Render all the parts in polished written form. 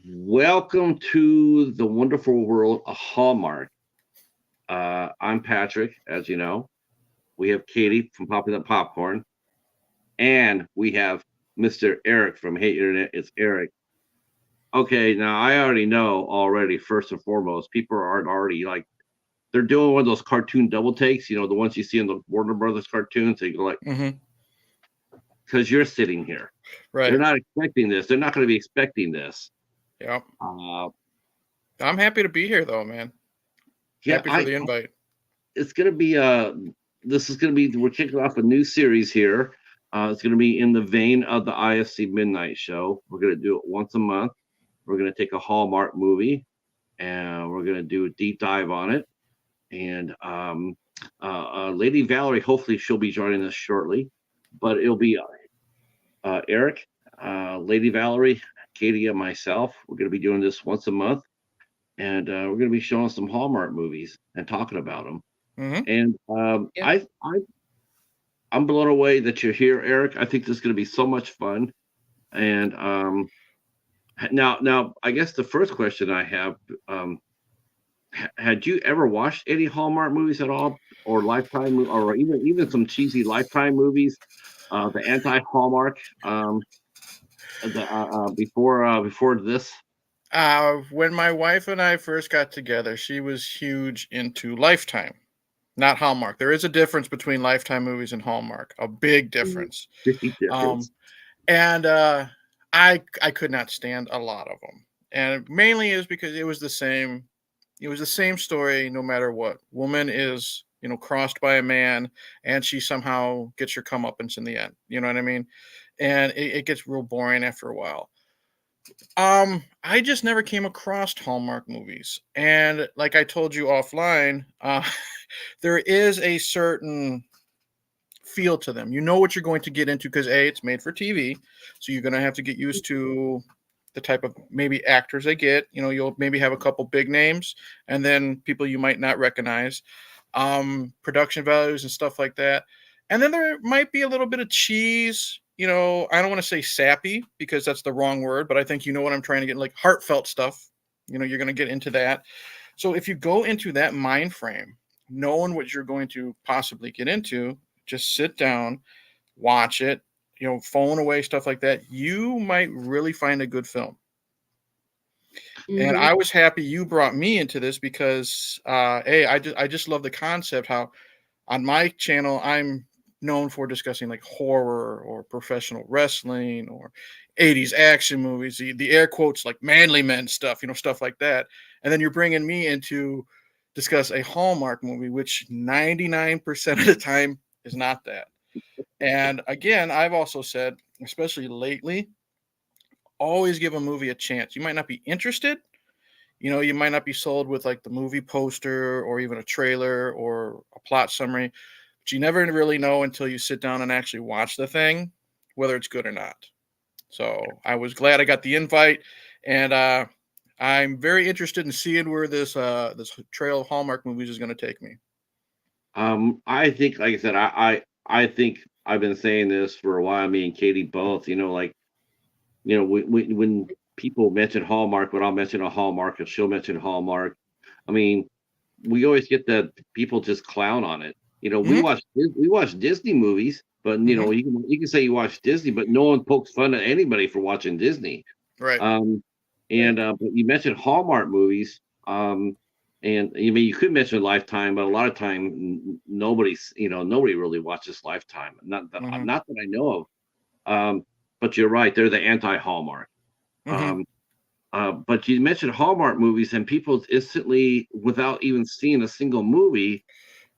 Welcome to the wonderful world of Hallmark. I'm Patrick, as you know. We have Katie from Popping the Popcorn, and we have Mr. Eric from Hate Internet. It's Eric. Okay, now I already know already, first and foremost, people aren't already like they're doing one of those cartoon double takes, the ones you see in the Warner Brothers cartoons. They go like, Mm-hmm. because you're sitting here. They're Right. not expecting this. They're not going to be expecting this. Yeah. Uh, I'm happy to be here, though, man. yeah, Happy for the invite. it's gonna be this is gonna be we're kicking off a new series here. It's gonna be in the vein of the IFC Midnight Show. We're gonna do it once a month. We're gonna take a Hallmark movie and we're gonna do a deep dive on it. And Lady Valarie, hopefully she'll be joining us shortly, but it'll be Eric, Lady Valarie, Katie, and myself. We're gonna be doing this once a month, and we're gonna be showing some Hallmark movies and talking about them. Mm-hmm. And Yep. I'm blown away that you're here, Eric. I think this is going to be so much fun. And now, I guess the first question I have: had you ever watched any Hallmark movies at all, or Lifetime, or even some cheesy Lifetime movies, the anti-Hallmark, before this? When my wife and I first got together, she was huge into Lifetime, not Hallmark. There is a difference between Lifetime movies and Hallmark, a big difference. Big Um, difference. and I could not stand a lot of them, and mainly is because it was the same. It was the same story, no matter what. Woman is crossed by a man, and she somehow gets her comeuppance in the end. You know what I mean? And it gets real boring after a while. I just never came across Hallmark movies, and like I told you offline, there is a certain feel to them. You know what you're going to get into because a it's made for TV, so you're going to have to get used to the type of maybe actors they get. You'll maybe have a couple big names, and then people you might not recognize, production values and stuff like that. And then there might be a little bit of cheese. I don't want to say sappy because that's the wrong word, but I think you know what I'm trying to get, like heartfelt stuff. You're going to get into that. So if you go into that mind frame, knowing what you're going to possibly get into, just sit down, watch it, phone away, stuff like that. You might really find a good film. And Mhm. I was happy you brought me into this because, I just love the concept. How on my channel I'm known for discussing like horror or professional wrestling or 80s action movies, the air quotes like manly men stuff, stuff like that. And then you're bringing me into discuss a Hallmark movie, which 99% of the time is not that. And again, I've also said, especially lately, always give a movie a chance. You might not be interested, you might not be sold with like the movie poster or even a trailer or a plot summary, but you never really know until you sit down and actually watch the thing whether it's good or not. So I was glad I got the invite, and I'm very interested in seeing where this trail of Hallmark movies is going to take me. I think, like I said, I think I've been saying this for a while. Me and Katie both. When people mention Hallmark, when I'll mention a Hallmark, and she'll mention Hallmark. I mean, we always get the people just clown on it. Hmm. We watch Disney movies, but Hmm. you can say you watch Disney, but no one pokes fun at anybody for watching Disney. Right. Um, Right. and but you mentioned Hallmark movies, and you mean you could mention Lifetime, but a lot of time nobody really watches Lifetime. Hmm. Not that I know of. But you're right; they're the anti-Hallmark. Hmm. Um, but you mentioned Hallmark movies, and people instantly, without even seeing a single movie,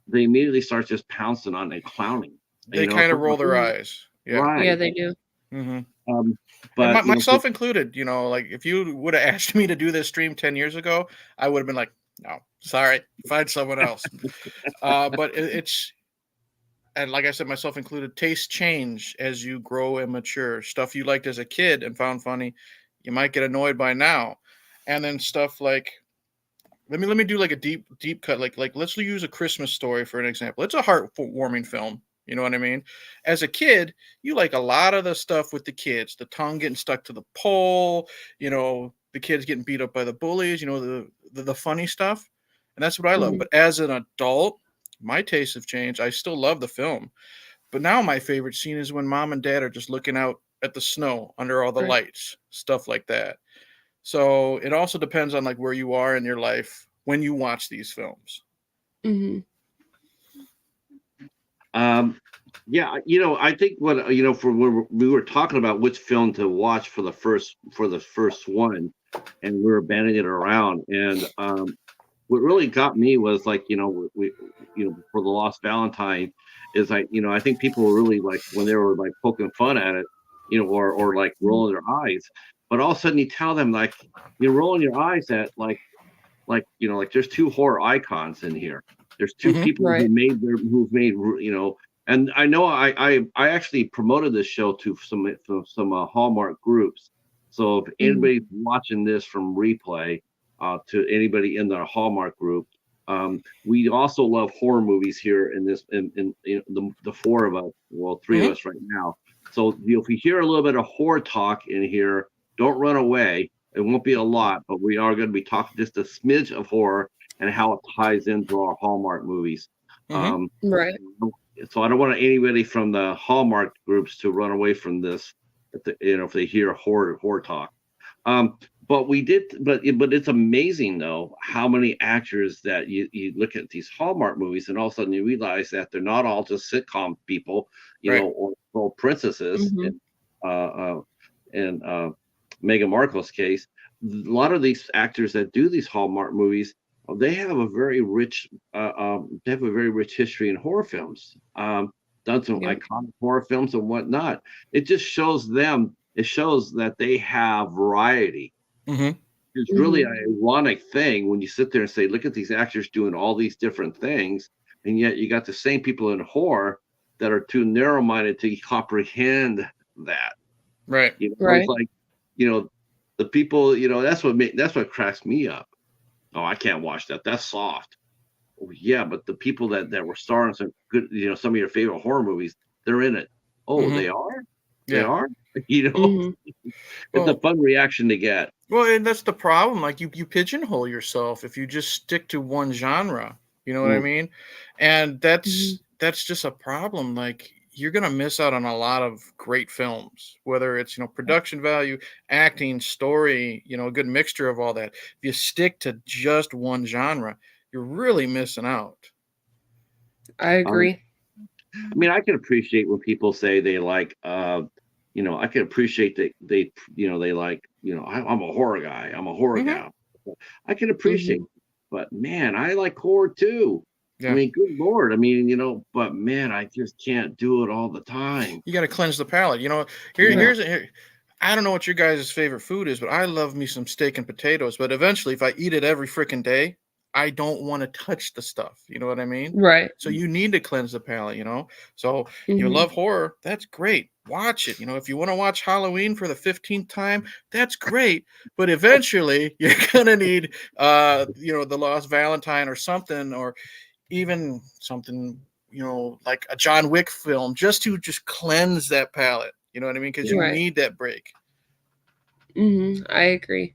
they immediately start just pouncing on and clowning. They kind of Talking roll about, their eyes. Yeah. Yeah, right. they do. Hmm. Um, And but myself included, like if you would have asked me to do this stream 10 years ago, I would have been like, no, sorry, find someone else. But it's, and like I said, myself included, tastes change as you grow and mature. Stuff you liked as a kid and found funny, you might get annoyed by now. And then stuff like, let me do like a deep cut. Like let's use A Christmas Story for an example. It's a heartwarming film. You know what I mean? As a kid, you like a lot of the stuff with the kids, the tongue getting stuck to the pole, the kids getting beat up by the bullies, you know, the funny stuff. And that's what I love. Mhm. But as an adult, my tastes have changed. I still love the film. But now my favorite scene is when mom and dad are just looking out at the snow under all the Right. lights, stuff like that. So it also depends on like where you are in your life when you watch these films. Mhm. Yeah, I think what for when we were talking about which film to watch for the first one, and we were banding it around, and what really got me was like for the Lost Valentine is like I think people were really like when they were like poking fun at it, or like rolling their eyes, but all of a sudden you tell them like you're rolling your eyes at like there's two horror icons in here. There's two Mhm. people Right. who've made and I know I actually promoted this show to some Hallmark groups. So if Mhm. anybody's watching this from replay, to anybody in the Hallmark group, we also love horror movies here in this in the four of us, well, three of Mhm. us right now. So if you hear a little bit of horror talk in here, don't run away. It won't be a lot, but we are going to be talking just a smidge of horror and how it ties into our Hallmark movies. Mhm. Right. So I don't want anybody from the Hallmark groups to run away from this, if they hear horror talk. Um, but we did, but it's amazing though how many actors that you look at these Hallmark movies and all of a sudden you realize that they're not all just sitcom people, Right. or princesses, Mhm. in Meghan Markle's case. A lot of these actors that do these Hallmark movies, they have a very rich history in horror films. Done some Yep. iconic horror films and whatnot. It just shows them. It shows that they have variety. Mhm. It's really Mhm. an ironic thing when you sit there and say, "Look at these actors doing all these different things," and yet you got the same people in horror that are too narrow-minded to comprehend that. Right. It's Right. like, you know, the people, that's what cracks me up. Oh, I can't watch that. That's soft. Oh, yeah, but the people that were starring some good, some of your favorite horror movies, they're in it. Oh, Mhm. they are? They Yeah. are? Mhm. It's a Well, fun reaction to get. and that's the problem. Like you pigeonhole yourself if you just stick to one genre. You know what I Mm. mean? And Mhm. that's just a problem. Like you're gonna miss out on a lot of great films, whether it's production value, acting, story, a good mixture of all that. If you stick to just one genre, you're really missing out. I Um, agree. I mean, I can appreciate when people say they like, I can appreciate that they like, I'm a horror guy. I'm a horror Hmm. gal. I can appreciate, Mhm. but man, I like horror too. I Yeah. mean, good Lord. I mean, but man, I just can't do it all the time. You got to cleanse the palate. Yeah. I don't know what your guys' favorite food is, but I love me some steak and potatoes. But eventually, if I eat it every freaking day, I don't want to touch the stuff. You know what I mean? Right. So you need to cleanse the palate. So you Mhm. love horror, that's great. Watch it. If you want to watch Halloween for the 15th time, that's great. But eventually, you're gonna need, the Lost Valentine or something, or even something, like a John Wick film, just to just cleanse that palate. You know what I mean? Because you Right. need that break. Mhm. I agree.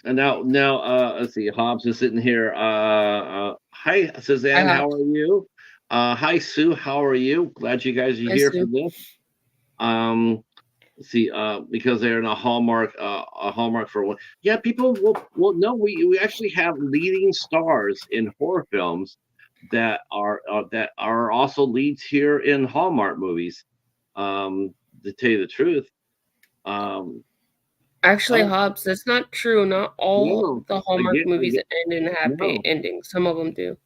And now, let's see. Hobbs is sitting here. Hi, I Suzanne. How hopped. are you? Hi, Sue. How are you? Glad you guys are I here for see. this. Um, let's see. Because they're in a Hallmark for one. Yeah, people will know. We actually have leading stars in horror films that are also leads here in Hallmark movies. To tell you the truth. Um, Actually, oh Hobbs, that's not true. Not all no, the Hallmark movies again, end in a happy no. ending. Some of them do.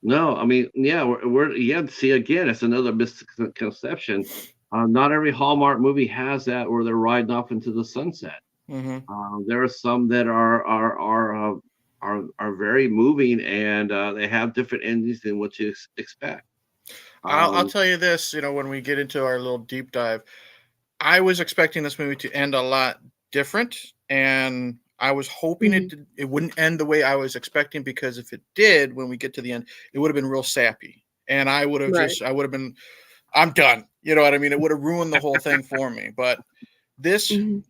No, I mean, yeah, yeah. See, again, it's another misconception. Not every Hallmark movie has that where they're riding off into the sunset. Hmm. There are some that are very moving, and they have different endings than what you expect. I'll Um, tell you this. When we get into our little deep dive, I was expecting this movie to end a lot different, and I was hoping Mhm. it wouldn't end the way I was expecting, because if it did, when we get to the end, it would have been real sappy, and Right. I would have been, I'm done. You know what I mean? It would have ruined the whole thing for me. But this Mhm.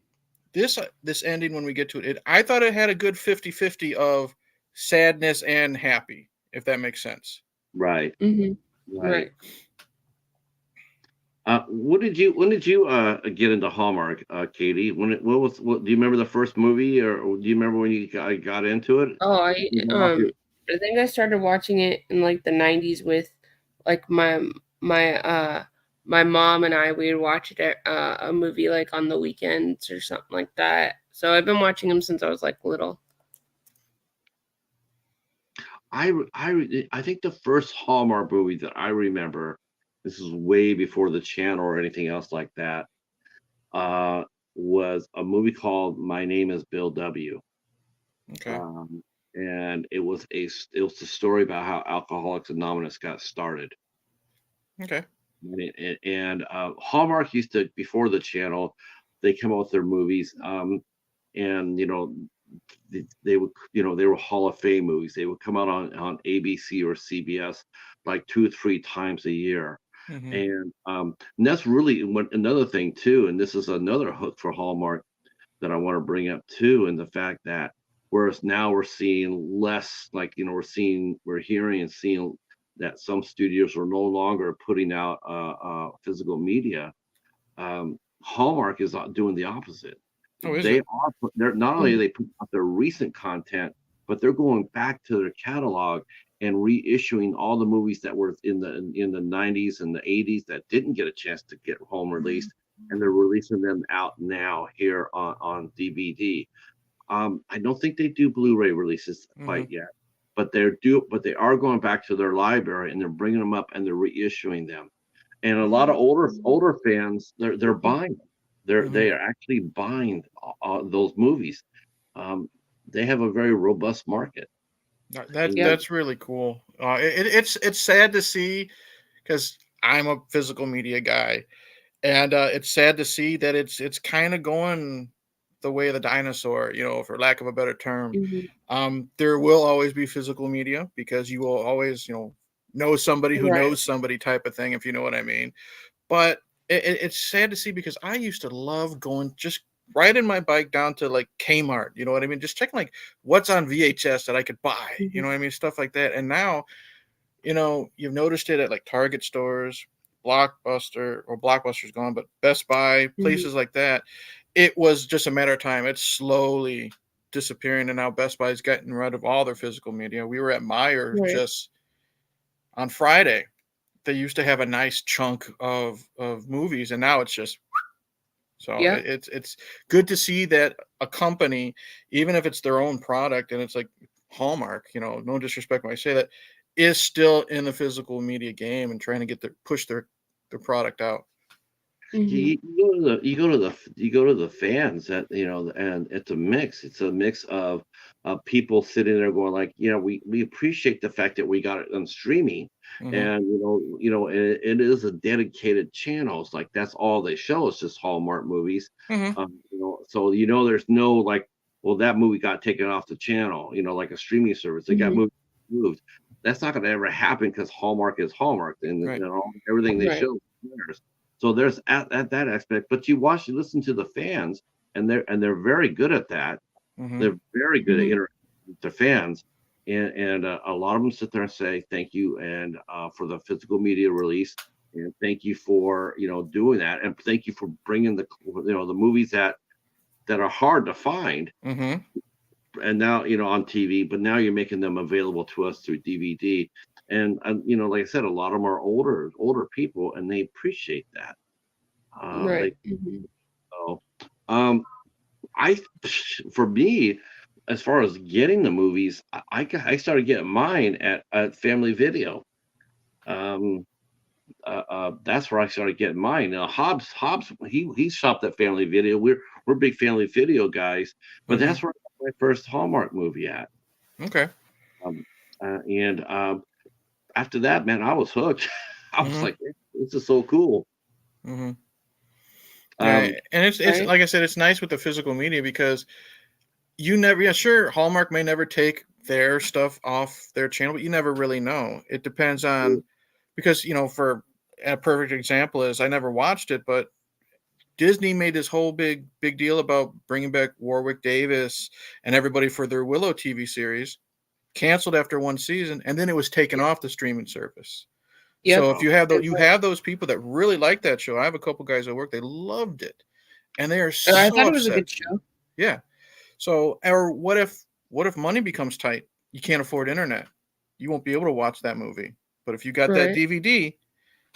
this ending, when we get to it, I thought it had a good 50-50 of sadness and happy, if that makes sense. Right. Hmm. Right. Right. When did you get into Hallmark, Katie? What do you remember the first movie, or do you remember when you got into it? Oh, Mhm. I think I started watching it in like the 90s with like my my mom and I. We would watch it at a movie like on the weekends or something like that. So I've been watching them since I was like little. I think the first Hallmark movie that I remember, this is way before the channel or anything else like that, uh, was a movie called My Name Is Bill W. Okay. Um, and it was the story about how Alcoholics Anonymous got started. Okay. And Hallmark used to, before the channel, they come out with their movies, and they would, they were Hall of Fame movies. They would come out on ABC or CBS like 2 or 3 times a year. Hmm. And that's really another thing too. And this is another hook for Hallmark that I want to bring up too, and the fact that whereas now we're seeing less, like, we're hearing and seeing that some studios are no longer putting out physical media. Hallmark is doing the opposite. Oh, is it? They're not only are Mhm. they putting out their recent content, but they're going back to their catalog and reissuing all the movies that were in the 90s and the 80s that didn't get a chance to get home released, and they're releasing them out now here on DVD. I don't think they do Blu-ray releases Hmm. quite yet, but they are going back to their library and they're bringing them up and they're reissuing them. And a lot of older fans, they're buying them. Hmm. They are actually buying those movies. Um, they have a very robust market. Yep. That's really cool. It's sad to see, because I'm a physical media guy, and it's sad to see that it's kind of going the way of the dinosaur, for lack of a better term. Mhm. There will always be physical media because you will always, know somebody who Right. knows somebody, type of thing, if you know what I mean. But it's sad to see, because I used to love going, just riding my bike down to like Kmart, you know what I mean? Just checking like what's on VHS that I could buy, you Mhm. know what I mean? Stuff like that. And now, you've noticed it at like Target stores, Blockbuster's gone, but Best Buy, Mhm. places like that. It was just a matter of time. It's slowly disappearing, and now Best Buy's getting rid of all their physical media. We were at Meyer Right. just on Friday. They used to have a nice chunk of movies, and now it's just, so Yeah. it's good to see that a company, even if it's their own product, and it's like Hallmark, no disrespect when I say that, is still in the physical media game and trying to push their product out. Mhm. You go to the fans that, and it's a mix. It's a mix of people sitting there going like, we appreciate the fact that we got it on streaming, Hmm. and it is a dedicated channel. It's like that's all they show. It's just Hallmark movies. Hmm. So there's no like, well, that movie got taken off the channel. Like a streaming service, they got Mhm. moved. That's not going to ever happen because Hallmark is Hallmark, and Right. everything they Right. show matters. So there's at that aspect, but you listen to the fans, and they're very good at that. Hmm. They're very good at Mhm. interacting with the fans, and a lot of them sit there and say thank you, and for the physical media release, and thank you for doing that, and thank you for bringing the movies that are hard to find, Hmm. and now on TV, but now you're making them available to us through DVD, and like I said, a lot of them are older people, and they appreciate that. Right. They Mhm. so, um, I for me, as far as getting the movies, I started getting mine at Family Video. Um, that's where I started getting mine. Now Hobbs, he shopped at Family Video. We're big Family Video guys, but Hmm. that's where I got my first Hallmark movie at. Okay. Um, and After that, man, I was hooked. I was Hmm. like, this is so cool. Hmm. Yeah, Um, and it's Right. like I said, it's nice with the physical media, because you never, yeah, sure, Hallmark may never take their stuff off their channel, but you never really know. It depends on, because, for a perfect example is, I never watched it, but Disney made this whole big deal about bringing back Warwick Davis and everybody for their Willow TV series, canceled after one season, and then it was taken off the streaming service. Yep. So if you have those people that really like that show, I have a couple guys at work, they loved it, and they are so I thought it was a upset. good show. Yeah. So, or what if money becomes tight? You can't afford internet. You won't be able to watch that movie. But if you got that Right. DVD,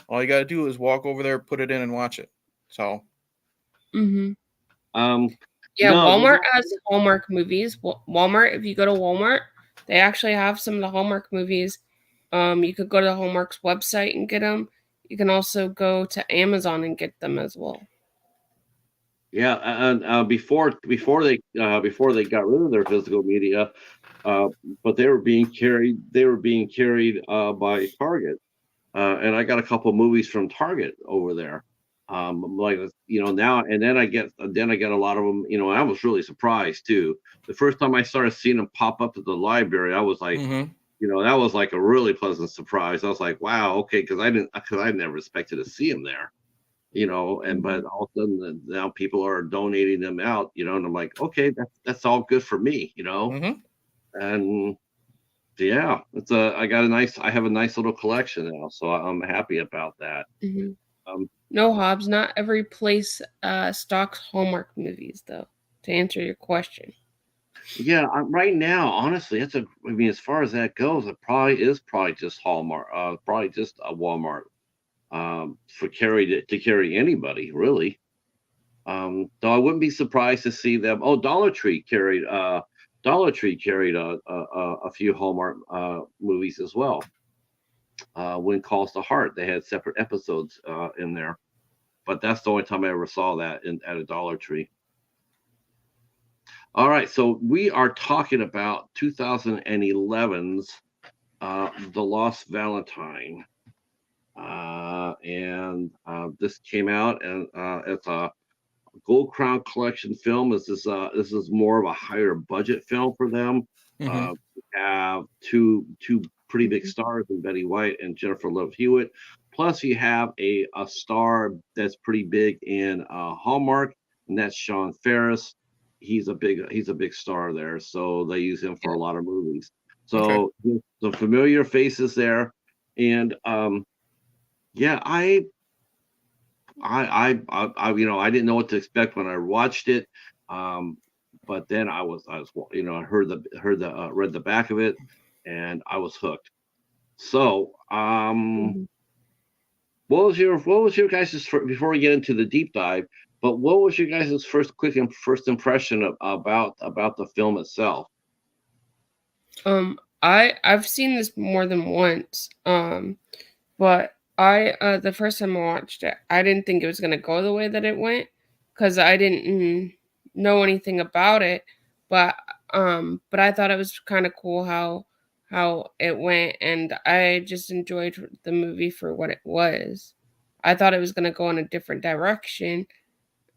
all you got to do is walk over there, put it in, and watch it. So, Mm-hmm. no, Yeah, Walmart has Hallmark movies. Walmart, if you go to Walmart, they actually have some of the Hallmark movies. You could go to Hallmark's website and get them. You can also go to Amazon and get them as well. yeah, and before they got rid of their physical media, but they were being carried by Target, and I got a couple movies from Target over there. Like now, and then I get a lot of them. I was really surprised too. The first time I started seeing them pop up at the library, I was like, that was like a really pleasant surprise. I was like, wow, okay, because I never expected to see them there. And but all of a sudden now people are donating them out, and I'm like, okay, that's all good for me, and yeah, I have a nice little collection now, so I'm happy about that. No, Hobbs, not every place stocks Hallmark movies, though, to answer your question. Yeah, right now, honestly, as far as that goes, it probably just Hallmark, probably just a Walmart, to carry anybody really. Though I wouldn't be surprised to see them. Oh, Dollar Tree carried a few Hallmark movies as well. When Calls to Heart, they had separate episodes in there, but that's the only time I ever saw that at a Dollar Tree. All right, so we are talking about 2011's The Lost Valentine. And this came out, and it's a Gold Crown Collection film. This is more of a higher budget film for them. We have two pretty big stars in Betty White and Jennifer Love-Hewitt. Plus, you have a star that's pretty big in Hallmark, and that's Sean Faris. He's a big star there, so they use him for a lot of movies. So the familiar faces there, and yeah, I didn't know what to expect when I watched it, but then I read the back of it, and I was hooked. So, what was your guys' before we get into the deep dive? But what was your guys' first impression about the film itself? I've seen this more than once. But the first time I watched it, I didn't think it was gonna go the way that it went, because I didn't know anything about it. But I thought it was kind of cool how it went, and I just enjoyed the movie for what it was. I thought it was gonna go in a different direction.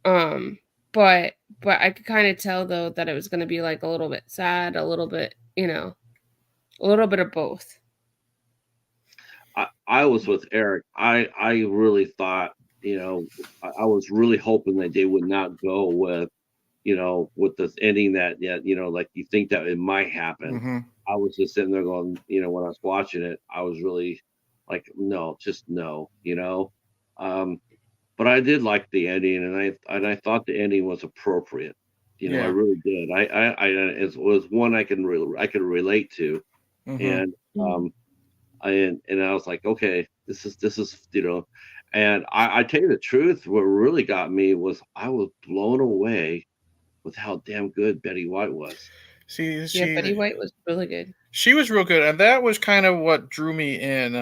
But I could kind of tell though that it was gonna be like a little bit sad, a little bit, a little bit of both. I was with Eric. I really thought, I was really hoping that they would not go with, with this ending that, like you think that it might happen. I was just sitting there going, when I was watching it, I was really like, no, just no, but I did like the ending, and I thought the ending was appropriate. I really did. It was one I could relate to, and and I was like, okay, this is and I tell you the truth, what really got me was I was blown away with how damn good Betty White was. Betty White was really good. She was real good, and that was kind of what drew me in.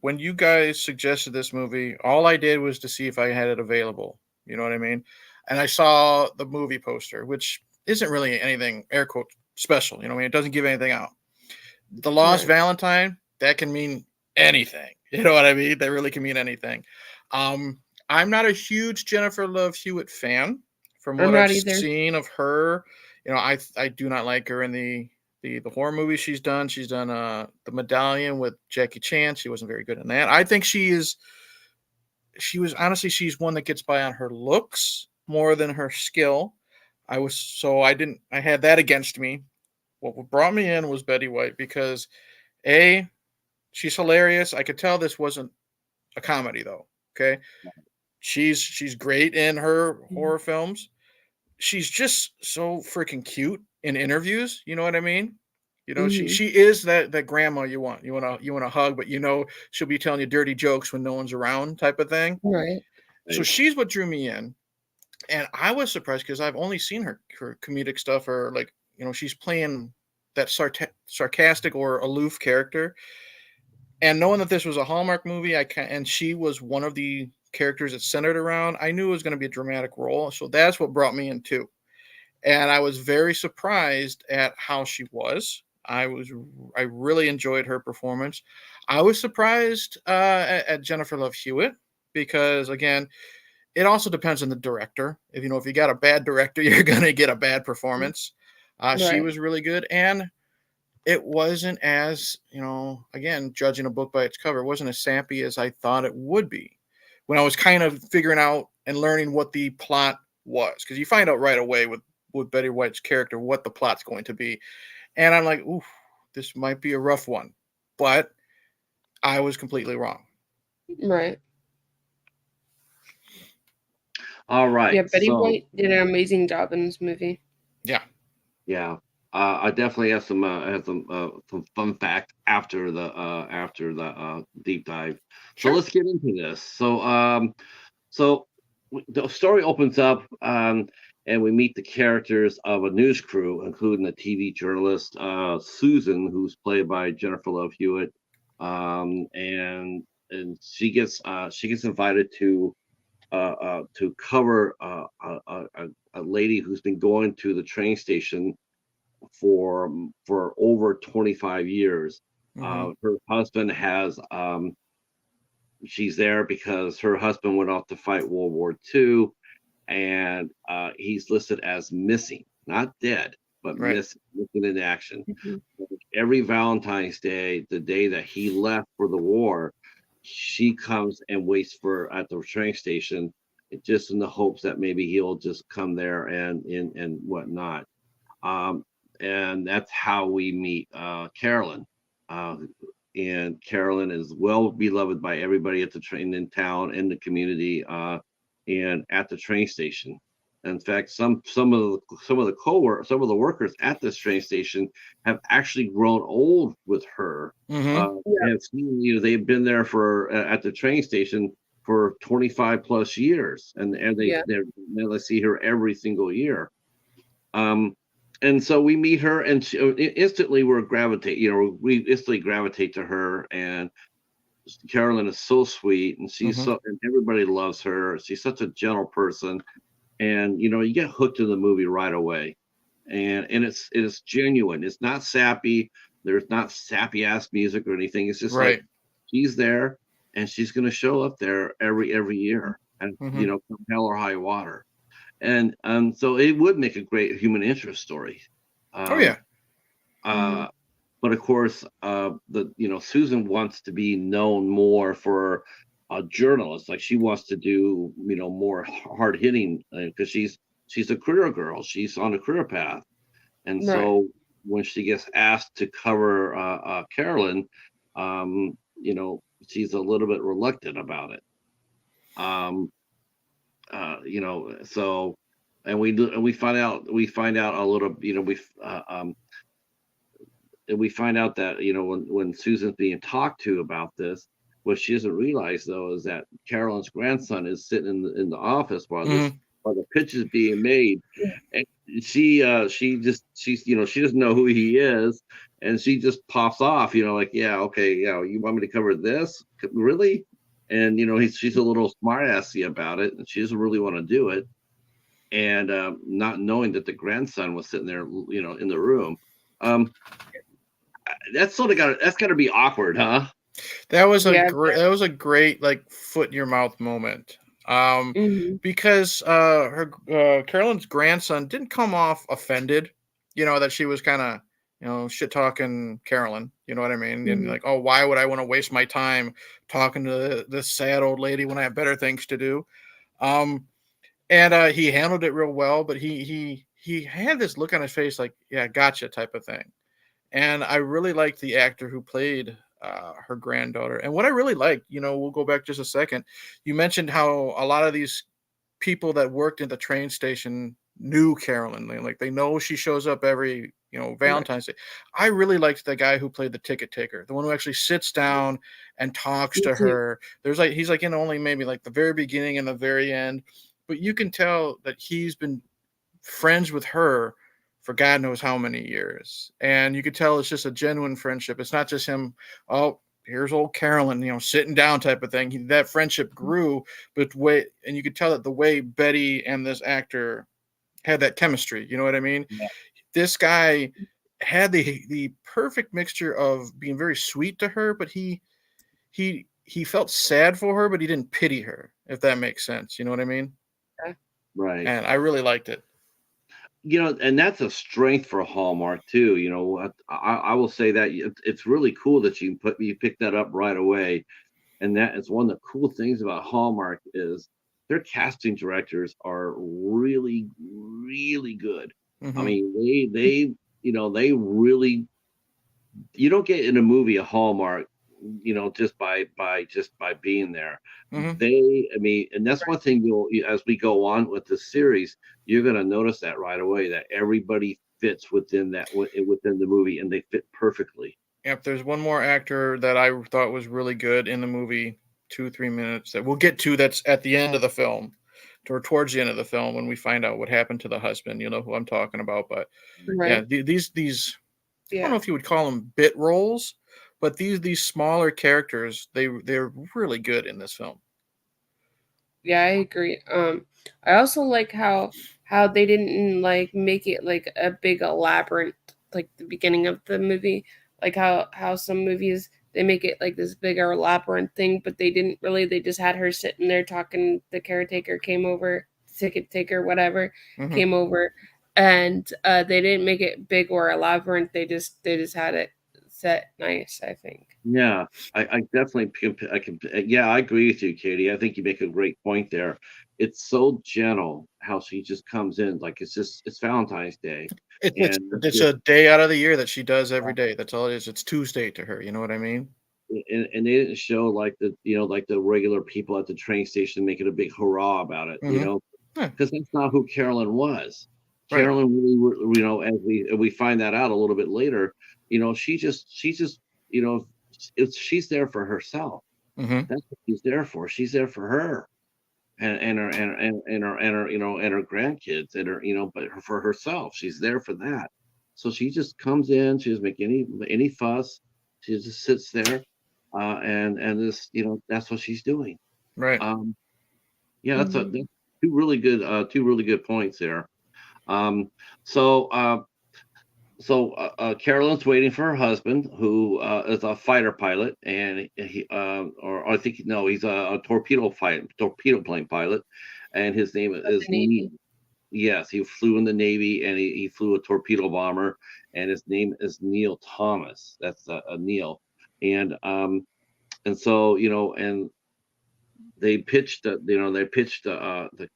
When you guys suggested this movie, all I did was to see if I had it available. You know what I mean? And I saw the movie poster, which isn't really anything air quote special. You know what I mean? It doesn't give anything out. The Lost Valentine, that can mean anything. You know what I mean? That really can mean anything. I'm not a huge Jennifer Love-Hewitt fan. From what I've seen of her, I do not like her in the horror movies she's done. She's done The Medallion with Jackie Chan. She wasn't very good in that. I think she is she's one that gets by on her looks more than her skill. I had that against me. What brought me in was Betty White because she's hilarious. I could tell this wasn't a comedy though. Okay. She's great in her horror films. She's just so freaking cute in interviews. You know what I mean? She is that grandma you want. You want to hug, but she'll be telling you dirty jokes when no one's around, type of thing. Right. So she's what drew me in, and I was surprised because I've only seen her comedic stuff, or like she's playing that sarcastic or aloof character. And knowing that this was a Hallmark movie, and she was one of the characters it's centered around, I knew it was going to be a dramatic role. So that's what brought me in too. And I was very surprised at how she was. I really enjoyed her performance. I was surprised at Jennifer Love-Hewitt because, again, it also depends on the director. If you got a bad director, you're going to get a bad performance. She was really good, and it wasn't as, again, judging a book by its cover, it wasn't as sappy as I thought it would be when I was kind of figuring out and learning what the plot was, because you find out right away with Betty White's character what the plot's going to be. And I'm like, ooh, this might be a rough one. But I was completely wrong. Right. All right. Yeah, Betty White did an amazing job in this movie. Yeah. Yeah. I definitely have some fun facts after the deep dive. Sure. So let's get into this. So the story opens up, and we meet the characters of a news crew, including the TV journalist Susan, who's played by Jennifer Love-Hewitt, and she gets invited to cover a lady who's been going to the train station for over 25 years. Mm-hmm. Her husband has she's there because her husband went off to fight World War II, and he's listed as missing, not dead, but missing in action. Mm-hmm. Every Valentine's Day, the day that he left for the war, she comes and waits at the train station, just in the hopes that maybe he'll just come there and whatnot. And that's how we meet Carolyn. And Carolyn is well beloved by everybody at the train in town, in the community, and at the train station. In fact, some of the workers at this train station have actually grown old with her. And they've been there at the train station for 25 plus years, and they see her every single year. And so we meet her, and instantly we instantly gravitate to her. And Carolyn is so sweet, and and everybody loves her. She's such a gentle person, and you get hooked in the movie right away. And it's genuine. It's not sappy. There's not sappy ass music or anything. It's just like she's there, and she's going to show up there every year, and come hell or high water. And so it would make a great human interest story. But of course, Susan wants to be known more for a journalist. Like, she wants to do more hard hitting, because she's a career girl. She's on a career path, and so when she gets asked to cover Carolyn, she's a little bit reluctant about it. So, and we find out a little, we find out that when Susan's being talked to about this, what she doesn't realize though is that Carolyn's grandson is sitting in the office while the pitch is being made, and she doesn't know who he is, and she just pops off, like, yeah, okay, yeah, you want me to cover this, really? And she's a little smart-assy about it, and she doesn't really want to do it, and not knowing that the grandson was sitting there, in the room. That's got to be awkward, huh? That was a great like foot in your mouth moment. Because Carolyn's grandson didn't come off offended, that she was kind of shit talking Carolyn. You know what I mean? And Mhm. like, oh, why would I want to waste my time talking to this sad old lady when I have better things to do? Um, and he handled it real well, but he had this look on his face like, yeah, gotcha type of thing. And I really liked the actor who played her granddaughter. And what I really liked, we'll go back just a second. You mentioned how a lot of these people that worked at the train station knew Carolyn. Like they know she shows up every, Right. Valentine's Day. I really liked the guy who played the ticket taker, the one who actually sits down and talks Me to too. her. He's like in only maybe like the very beginning and the very end, but you can tell that he's been friends with her for God knows how many years. And you could tell it's just a genuine friendship. It's not just him, oh, here's old Carolyn, sitting down type of thing. That friendship grew, but and you could tell that the way Betty and this actor had that chemistry, you know what I mean? Yeah. This guy had the perfect mixture of being very sweet to her, but he felt sad for her, but he didn't pity her, if that makes sense. You know what I mean? Yeah. Right. And I really liked it. And that's a strength for Hallmark too. I will say that it's really cool that you picked that up right away. And that is one of the cool things about Hallmark is their casting directors are really, really good. I Hmm. mean, they really, you don't get in a movie a Hallmark, just by being there. Hmm. I mean, and that's one thing as we go on with the series, you're going to notice that right away that everybody fits within the movie, and they fit perfectly. Yep, there's one more actor that I thought was really good in the movie, 2 3 minutes that we'll get to. That's at the end of the film, or towards the end of the film when we find out what happened to the husband. You know who I'm talking about. But yeah, Right. these I don't know Yeah. if you would call them bit roles, but these smaller characters they're really good in this film. Yeah, I agree. I also like how they didn't like make it like a big elaborate like the beginning of the movie, like how some movies they make it like this bigger labyrinth thing, but they didn't really. They just had her sitting there talking. The caretaker came over, ticket taker, whatever, Hmm. came over, and they didn't make it big or a labyrinth. They just had it set nice. I think. Yeah, I definitely yeah, I agree with you, Katie. I think you make a great point there. It's so gentle how she just comes in, like it's Valentine's Day, It's it's and it's a day out of the year that she does every day. That's all it is. It's Tuesday to her. You know what I mean? and they didn't show like the regular people at the train station making a big hurrah about it, Hmm. Yeah, because that's not who Carolyn was. right. Carolyn really, as we find that out a little bit later, she just, you know, she's there for herself. Hmm. That's what she's there for. She's there for her and her grandkids and her, but for herself, she's there for that. So she just comes in. She doesn't make any fuss. She just sits there, and this, that's what she's doing. Right. Um, yeah, Hmm. that's two really good points there. Um, so Carolyn's waiting for her husband, who is a fighter pilot, and or I think no, he's a torpedo plane pilot, and his name Of is the Neil. Navy. Yes, he flew in the Navy, and he flew a torpedo bomber, and his name is Neil Thomas. That's a Neil, and and so and they pitched the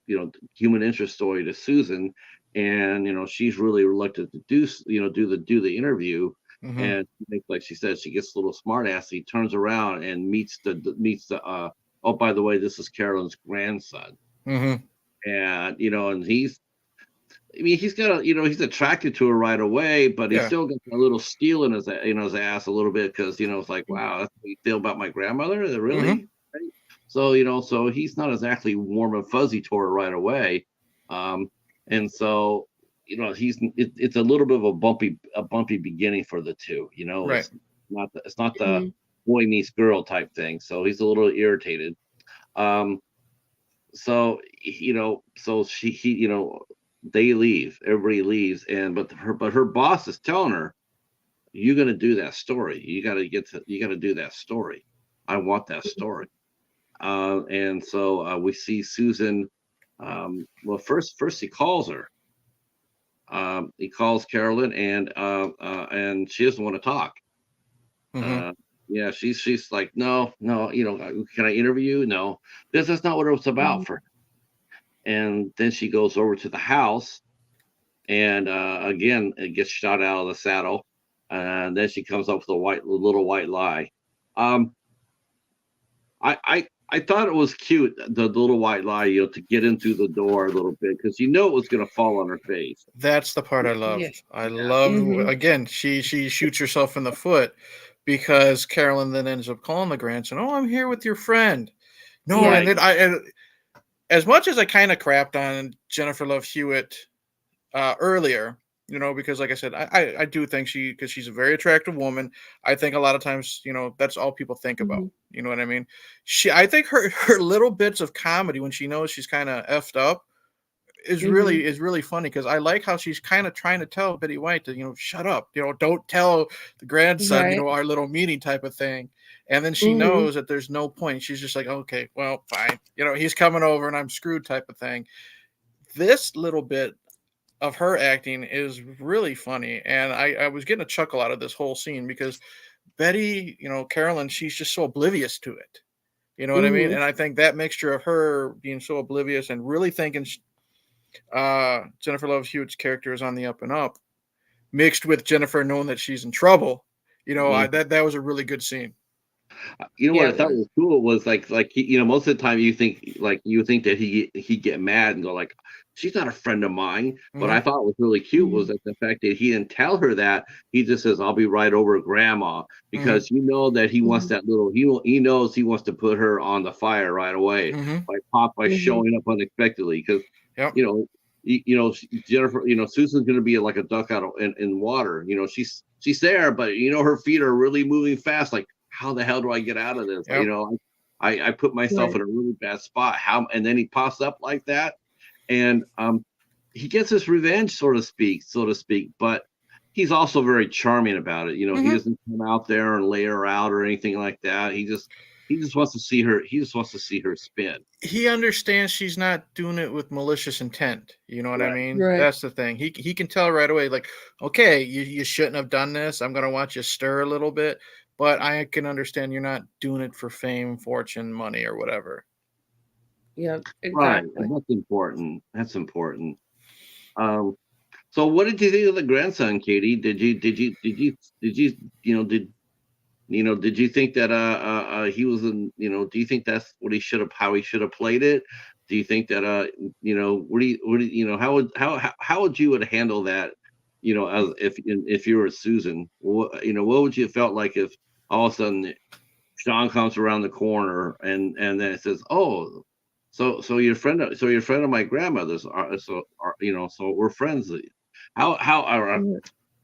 human interest story to Susan, and she's really reluctant to do the interview, Hmm. and like she said, she gets a little smart assy, turns around and meets the oh, by the way, this is Carolyn's grandson, Hmm. and he's got he's attracted to her right away, but he's Yeah. still got a little steel in his ass a little bit, because it's like, wow, that's what you feel about my grandmother. Is it Hmm. really? Right? So so he's not exactly warm and fuzzy to her right away, um, and so it's a little bit of a bumpy beginning for the two. Right. It's not the Mhm. boy meets girl type thing. So he's a little irritated. Um, so she he they leave, everybody leaves, but her boss is telling her, you're going to do that story, you got to do that story, I want that story. And so we see Susan. Well, first he calls her, he calls Carolyn, and she doesn't want to talk. Hmm. Uh, yeah, she's like, no, no, can I interview you? No, this is not what it was about Mhm. for. And then she goes over to the house, and again, it gets shot out of the saddle, and then she comes up with little white lie. Um, I thought it was cute, the little white lie, to get in through the door a little bit because it was going to fall on her face. That's the part I Yeah. loved. I Yeah, loved, Mhm. again, she shoots herself in the foot because Carolyn then ends up calling the grandson. Oh, I'm here with your friend. No, Yeah. and right. then and as much as I kind of crapped on Jennifer Love Hewitt earlier, because like I said, I do think because she's a very attractive woman. I think a lot of times, that's all people think about. Mhm. You know what I mean? I think her little bits of comedy when she knows she's kind of effed up Mhm. is really funny because I like how she's kind of trying to tell Betty White to shut up, don't tell the grandson, Right. our little meeting type of thing. And then she Mhm. knows that there's no point. She's just like, okay, well, fine, he's coming over and I'm screwed type of thing. This little bit of her acting is really funny, and I was getting a chuckle out of this whole scene because Betty, Carolyn, she's just so oblivious to it. You know what I mean? Mhm. And I think that mixture of her being so oblivious and really thinking Jennifer Love Hewitt's character is on the up and up, mixed with Jennifer knowing that she's in trouble. Mhm. That was a really good scene. You know what Yeah, I it thought was. was cool was like most of the time you think that he get mad and go like, she's not a friend of mine. What Hmm. I thought was really cute was Mhm. that the fact that he didn't tell her that. He just says, I'll be right over, grandma, Hmm. because that he wants Mhm. that little he knows he wants to put her on the fire right away Hmm. by Mhm. showing up unexpectedly because Yep. you know Jennifer, Susan's going to be like a duck out in water. She's there, but her feet are really moving fast. Like, how the hell do I get out of this? Yep. I put myself Right. in a really bad spot. How? And then he pops up like that, and he gets his revenge, so to speak. But he's also very charming about it. He Hmm. doesn't come out there and lay her out or anything like that. He just wants to see her. He just wants to see her spin. He understands she's not doing it with malicious intent. You know what I Right. mean? Right. That's the thing. He can tell right away, like, okay, you shouldn't have done this. I'm gonna watch you stir a little bit, but I can understand you're not doing it for fame, fortune, money, or whatever. Yep. Right. Exactly. And that's important. That's important. Um, so what did you think of the grandson, Katie? Did you think that he was do you think that's what how he should have played it? Do you think that what do you know how would you would handle that, as if you were Susan? What would you have felt like if all of a sudden Sean comes around the corner and then it says, "Oh, so you're a friend of my grandmother's. So we're friends. How Mhm.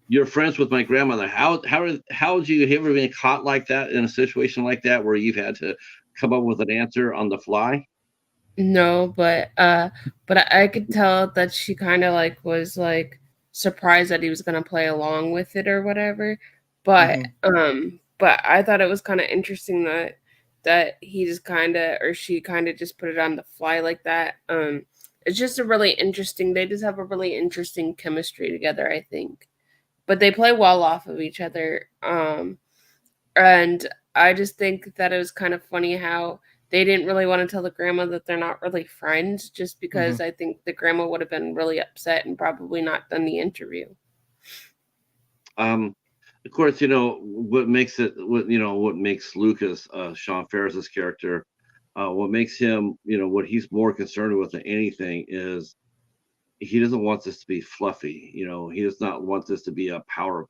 you're friends with my grandmother? How would you have ever been caught like that in a situation like that where you've had to come up with an answer on the fly?" No, but I could tell that she kind of like was like surprised that he was gonna play along with it or whatever. Hmm. But I thought it was kind of interesting that he just kind of or she kind of just put it on the fly like that. It's just a really interesting. They just have a really interesting chemistry together, I think. But they play well off of each other. And I just think that it was kind of funny how they didn't really want to tell the grandma that they're not really friends, just because Hmm. I think the grandma would have been really upset and probably not done the interview. Um, of course, what makes Lucas, Sean Ferris's character, what makes him, what he's more concerned with than anything is he doesn't want this to be fluffy. He does not want this to be a power,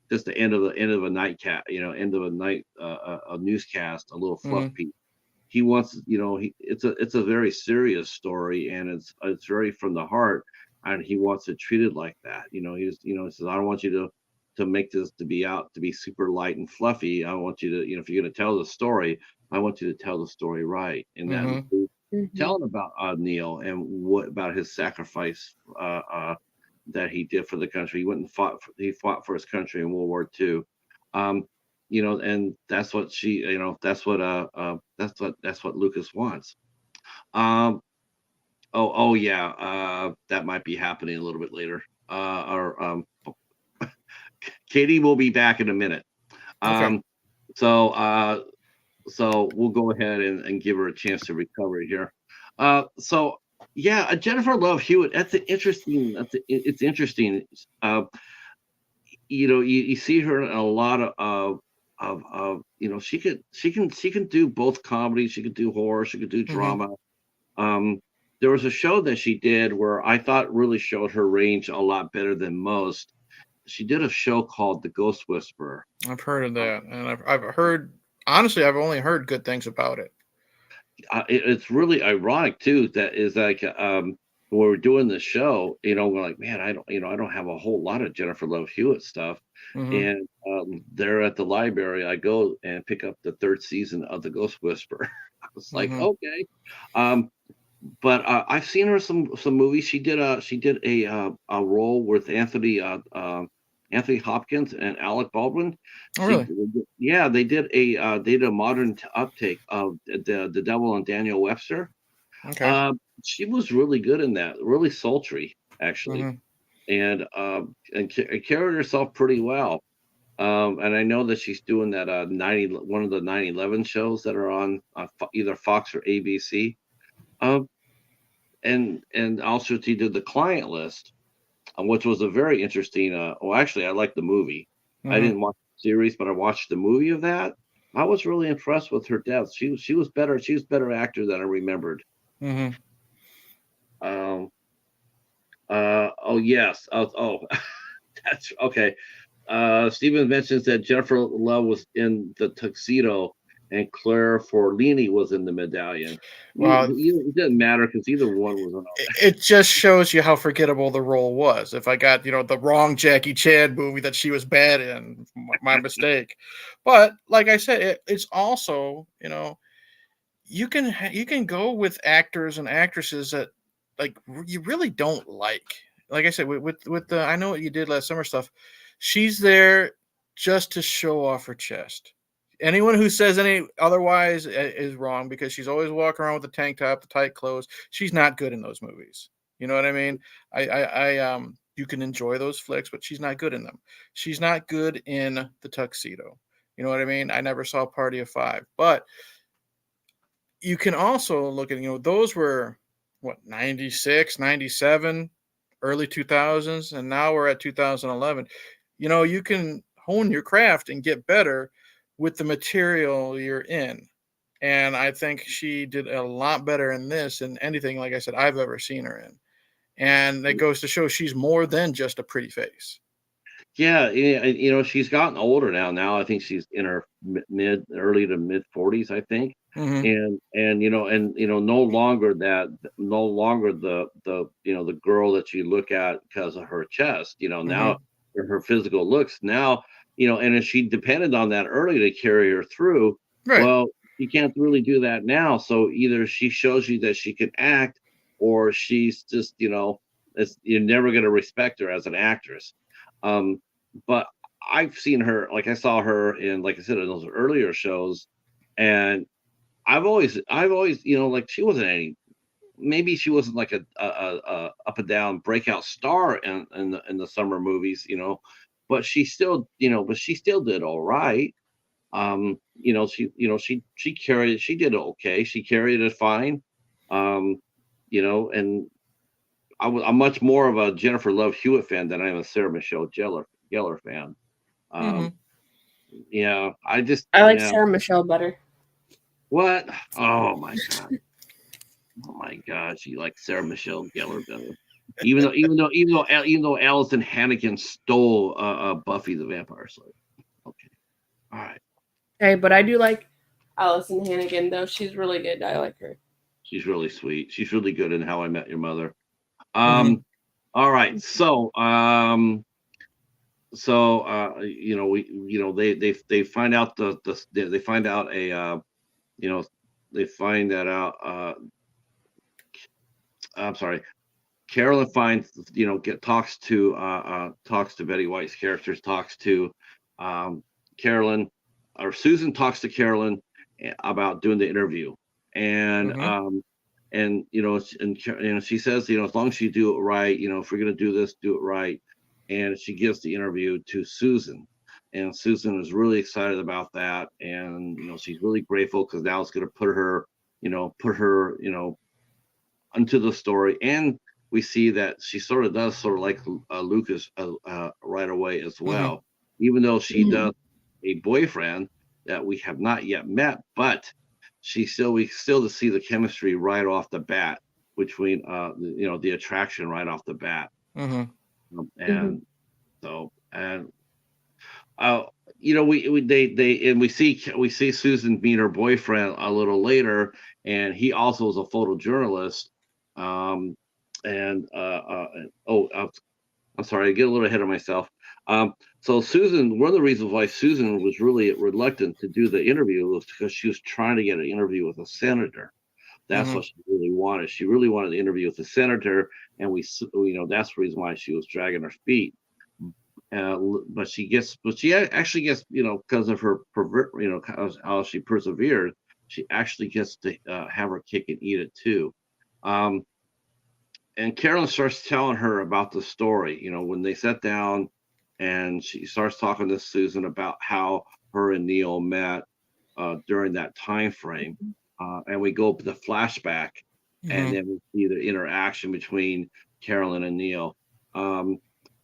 just the end of a nightcap, end of a night, a newscast, a little fluff Hmm. piece. He wants, it's a very serious story, and it's very from the heart, and he wants it treated like that. He says, I don't want you to make this to be super light and fluffy. I want you to, if you're going to tell the story, I want you to tell the story right, and that Hmm. includes Hmm. telling about Neil and what about his sacrifice that he did for the country. He went and he fought for his country in World War II. Um, and that's what that's what Lucas wants. Um, Oh yeah. That might be happening a little bit later. Katie will be back in a minute. Okay. So so we'll go ahead and give her a chance to recover here. So yeah, Jennifer Love Hewitt. That's an interesting. It's interesting. You see her in a lot of she can do both comedy. She could do horror. She could do Hmm. drama. Um, there was a show that she did where I thought really showed her range a lot better than most. She did a show called The Ghost Whisperer. I've heard of that, and I've heard, honestly, I've only heard good things about it. It's really ironic too. That is like when we're doing the show, we're like, man, I don't have a whole lot of Jennifer Love Hewitt stuff. Hmm. And there at the library, I go and pick up the third season of The Ghost Whisperer. I was like, Hmm. okay. Um, but I've seen her some movies. She did a role with Anthony Hopkins and Alec Baldwin. Oh, She really? did- yeah, they did a modern uptake of the Devil and Daniel Webster. Okay. She was really good in that, really sultry actually, Hmm. and carried herself pretty well. And I know that she's doing that one of the 9/11 shows that are on either Fox or ABC. Um, and also she did The Client List, which was a very interesting. Well, actually, I liked the movie. I Hmm. didn't watch the series, but I watched the movie of that. I was really impressed with her death. She was better. She was a better actor than I remembered. Hmm. Um. Oh yes. Oh. That's okay. Steven mentions that Jennifer Love was in the tuxedo and Claire Forlini was in the medallion. Well, It didn't matter because either one was on. it just shows you how forgettable the role was. If I got, the wrong Jackie Chan movie that she was bad in, my mistake. But like I said, it's also, you can go with actors and actresses that like you really don't like. Like I said, with the I Know What You Did Last Summer stuff, she's there just to show off her chest. Anyone who says any otherwise is wrong because she's always walking around with the tank top, the tight clothes. She's not good in those movies. You know what I mean? You can enjoy those flicks, but she's not good in them. She's not good in the tuxedo. You know what I mean? I never saw Party of Five, but you can also look at, those were what, 96, 97, early 2000s, and now we're at 2011. You can hone your craft and get better with the material you're in. And I think she did a lot better in this than anything, like I said, I've ever seen her in. And that goes to show she's more than just a pretty face. Yeah, she's gotten older now. Now I think she's in her early to mid 40s, I think. Hmm. And no longer the girl that you look at because of her chest. Now Hmm. her physical looks now. And if she depended on that early to carry her through, Right. well, you can't really do that now. So either she shows you that she can act, or she's just you're never going to respect her as an actress. Um, but I've seen her, like I saw her in, like I said, in those earlier shows, and I've always, like she wasn't maybe she wasn't like a up and down breakout star in the summer movies, but she still did all right. She did okay. She carried it fine. Um, and I'm much more of a Jennifer Love Hewitt fan than I am a Sarah Michelle Gellar fan. Hmm. Um, yeah, I just I like yeah. Sarah Michelle better. What? Oh my god! Oh my god! She like Sarah Michelle Gellar better. Even though Allison Hannigan stole Buffy the Vampire Slayer. Okay, all right. Okay, but I do like Allison Hannigan though. She's really good. I like her. She's really sweet. She's really good in How I Met Your Mother. Hmm. Um, all right. So they find out they find out you know they find that out. I'm sorry. Carolyn finds, talks to Betty White's characters, talks to Carolyn, or Susan talks to Carolyn about doing the interview. And Hmm. and she says, as long as you do it right, if we're gonna do this, do it right. And she gives the interview to Susan, and Susan is really excited about that, and she's really grateful because now it's gonna put her into the story, and we see that she sort of does sort of like Lucas right away as well, even though she does a boyfriend that we have not yet met, but we still see the chemistry right off the bat between the attraction right off the bat. And so and we see Susan meet her boyfriend a little later, and he also is a photojournalist. I'm sorry, I get a little ahead of myself. So Susan, one of the reasons why Susan was really reluctant to do the interview was because she was trying to get an interview with a senator. That's what she really wanted. She really wanted to interview with the senator, and that's the reason why she was dragging her feet. But she actually gets, because of her how she persevered, she actually gets to have her cake and eat it too. And Carolyn starts telling her about the story, when they sat down, and she starts talking to Susan about how her and Neil met during that time frame. And we go up to the flashback, and then we see the interaction between Carolyn and Neil.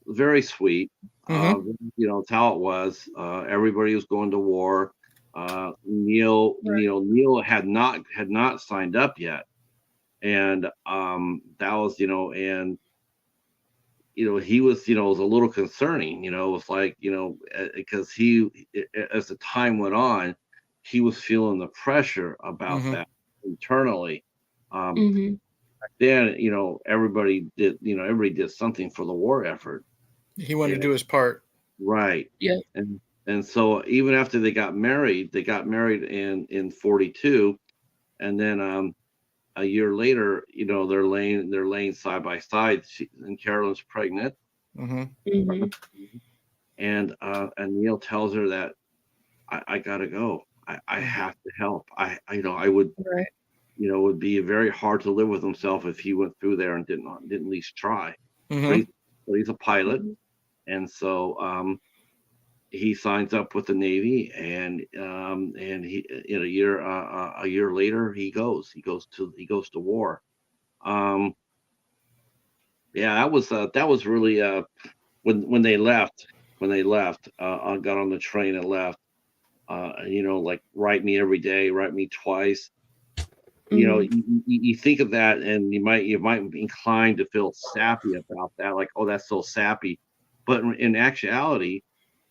Very sweet. It's how it was. Everybody was going to war. Neil had not signed up yet, and that was and he was was a little concerning. It was like because as the time went on, he was feeling the pressure about that internally. Back then, everybody did something for the war effort. He wanted to do his part. Right. Yeah. And so even after they got married in 1942, and then a year later, they're laying side by side, and Carolyn's pregnant. And Neil tells her that I gotta go. I have to help. I would would be very hard to live with himself if he went through there and didn't at least try. But he's a pilot, and so he signs up with the Navy, and he in a year later he goes to war. That was really when they left. I got on the train and left. Like write me every day, write me twice. You think of that, and you might be inclined to feel sappy about that, like, oh, that's so sappy. But in actuality,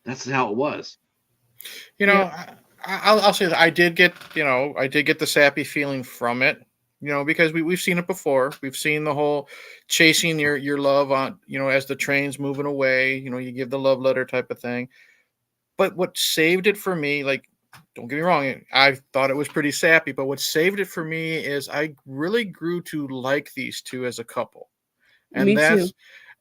that's how it was. I'll say that I did get the sappy feeling from it, because we've seen it before. We've seen the whole chasing your love on, as the train's moving away, you give the love letter type of thing. But what saved it for me, like, don't get me wrong, I thought it was pretty sappy, but what saved it for me is I really grew to like these two as a couple. And me too.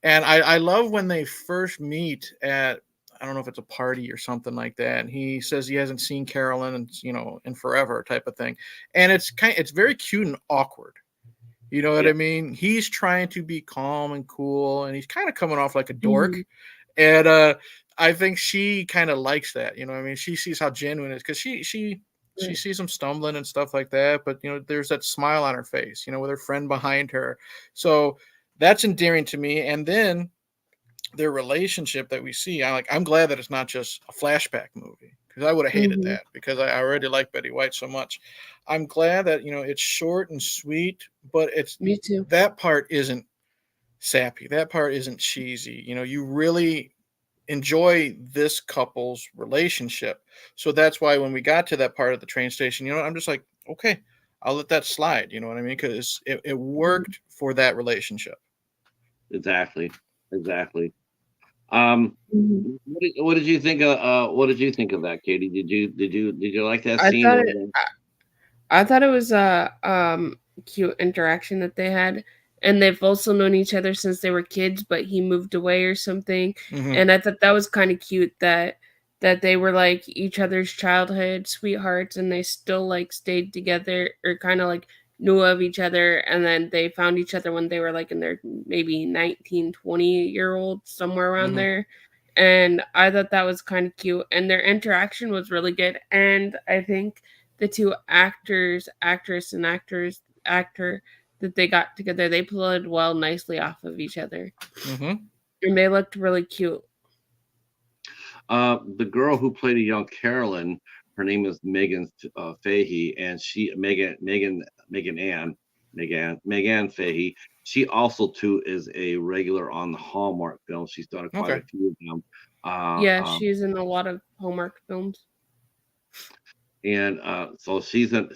And I love when they first meet at, I don't know if it's a party or something like that, and he says he hasn't seen Carolyn in forever type of thing. And it's very cute and awkward. You know what I mean? He's trying to be calm and cool, and he's kind of coming off like a dork. And I think she kind of likes that. She sees how genuine it is, because she sees him stumbling and stuff like that, but there's that smile on her face, with her friend behind her. So that's endearing to me. And then their relationship that we see, I'm glad that it's not just a flashback movie, because I would have hated that, because I already like Betty White so much. I'm glad that it's short and sweet, but me too. That part isn't sappy. That part isn't cheesy. You really enjoy this couple's relationship. So that's why when we got to that part of the train station, I'm just like, okay, I'll let that slide. You know what I mean? Because it worked for that relationship. Exactly. What did you think of that, Katie? Did you like that scene? I thought it was a cute interaction that they had. And they've also known each other since they were kids, but he moved away or something. And I thought that was kind of cute that they were like each other's childhood sweethearts, and they still like stayed together, or kind of like knew of each other, and then they found each other when they were like in their maybe 19, 20-year-old, somewhere around Mhm. there. And I thought that was kind of cute, and their interaction was really good. And I think the two actor that they got together, they played well nicely off of each other, Mhm. and they looked really cute. The girl who played a young Carolyn, her name is Megan Fahey, and Megan Fahey. She also too is a regular on the Hallmark film. She's done quite Okay. a few of them. Uh, Yeah, um, she's in a lot of Hallmark films. and so she's in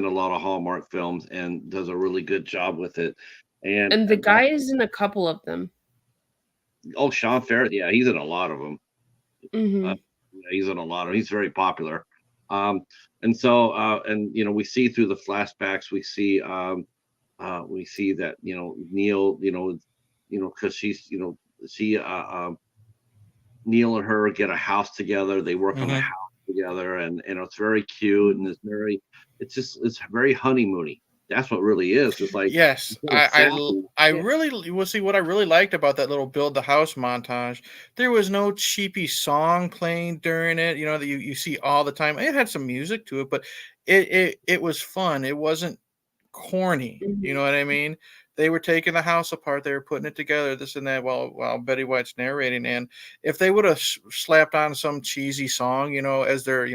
a lot of Hallmark films and does a really good job with it. And And the guy is in a couple of them. Sean Faris, yeah, he's in a lot of them. Uh, Mhm. yeah, he's in a lot of. He's very popular. Um, and so, we see through the flashbacks, we see that Neil, because Neil and her get a house together. They work on the Mhm. house together, and it's very cute, and it's very honeymoony. That's what it really is. It's like Yes, instead of sappy. I Yeah. really well see what I really liked about that little build the house montage. There was no cheapy song playing during it, that you see all the time. It had some music to it, but it was fun. It wasn't corny. You know Mhm. what I mean? They were taking the house apart, they were putting it together, this and that, while Betty White's narrating. And if they would have slapped on some cheesy song, as they're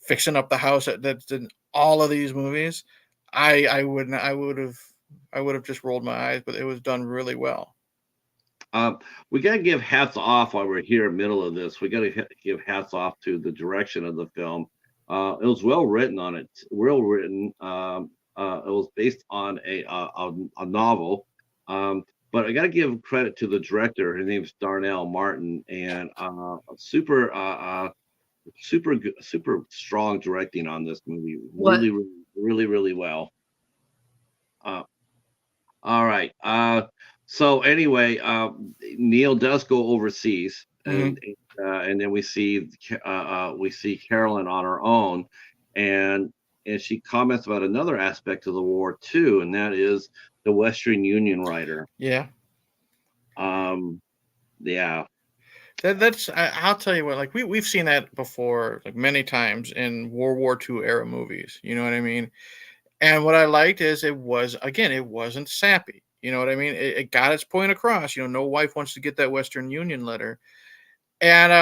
fixing up the house that's in all of these movies, I wouldn't. I would have just rolled my eyes, but it was done really well. We got to give hats off while we're here in the middle of this. We got to give hats off to the direction of the film. It was well written on it, well written. It was based on a novel, but I got to give credit to the director. His name's Darnell Martin, and super strong directing on this movie. What? Really, really, really, really well. Uh, all right. So anyway, Neil does go overseas, Mhm. and then we see Carolyn on her own, and she comments about another aspect of the war too, and that is the Western Union rider. Yeah. Um, yeah, I'll tell you what, like we've seen that before, like many times in World War II era movies. You know what I mean? And what I liked is it wasn't sappy. You know what I mean? It got its point across. No wife wants to get that Western Union letter. And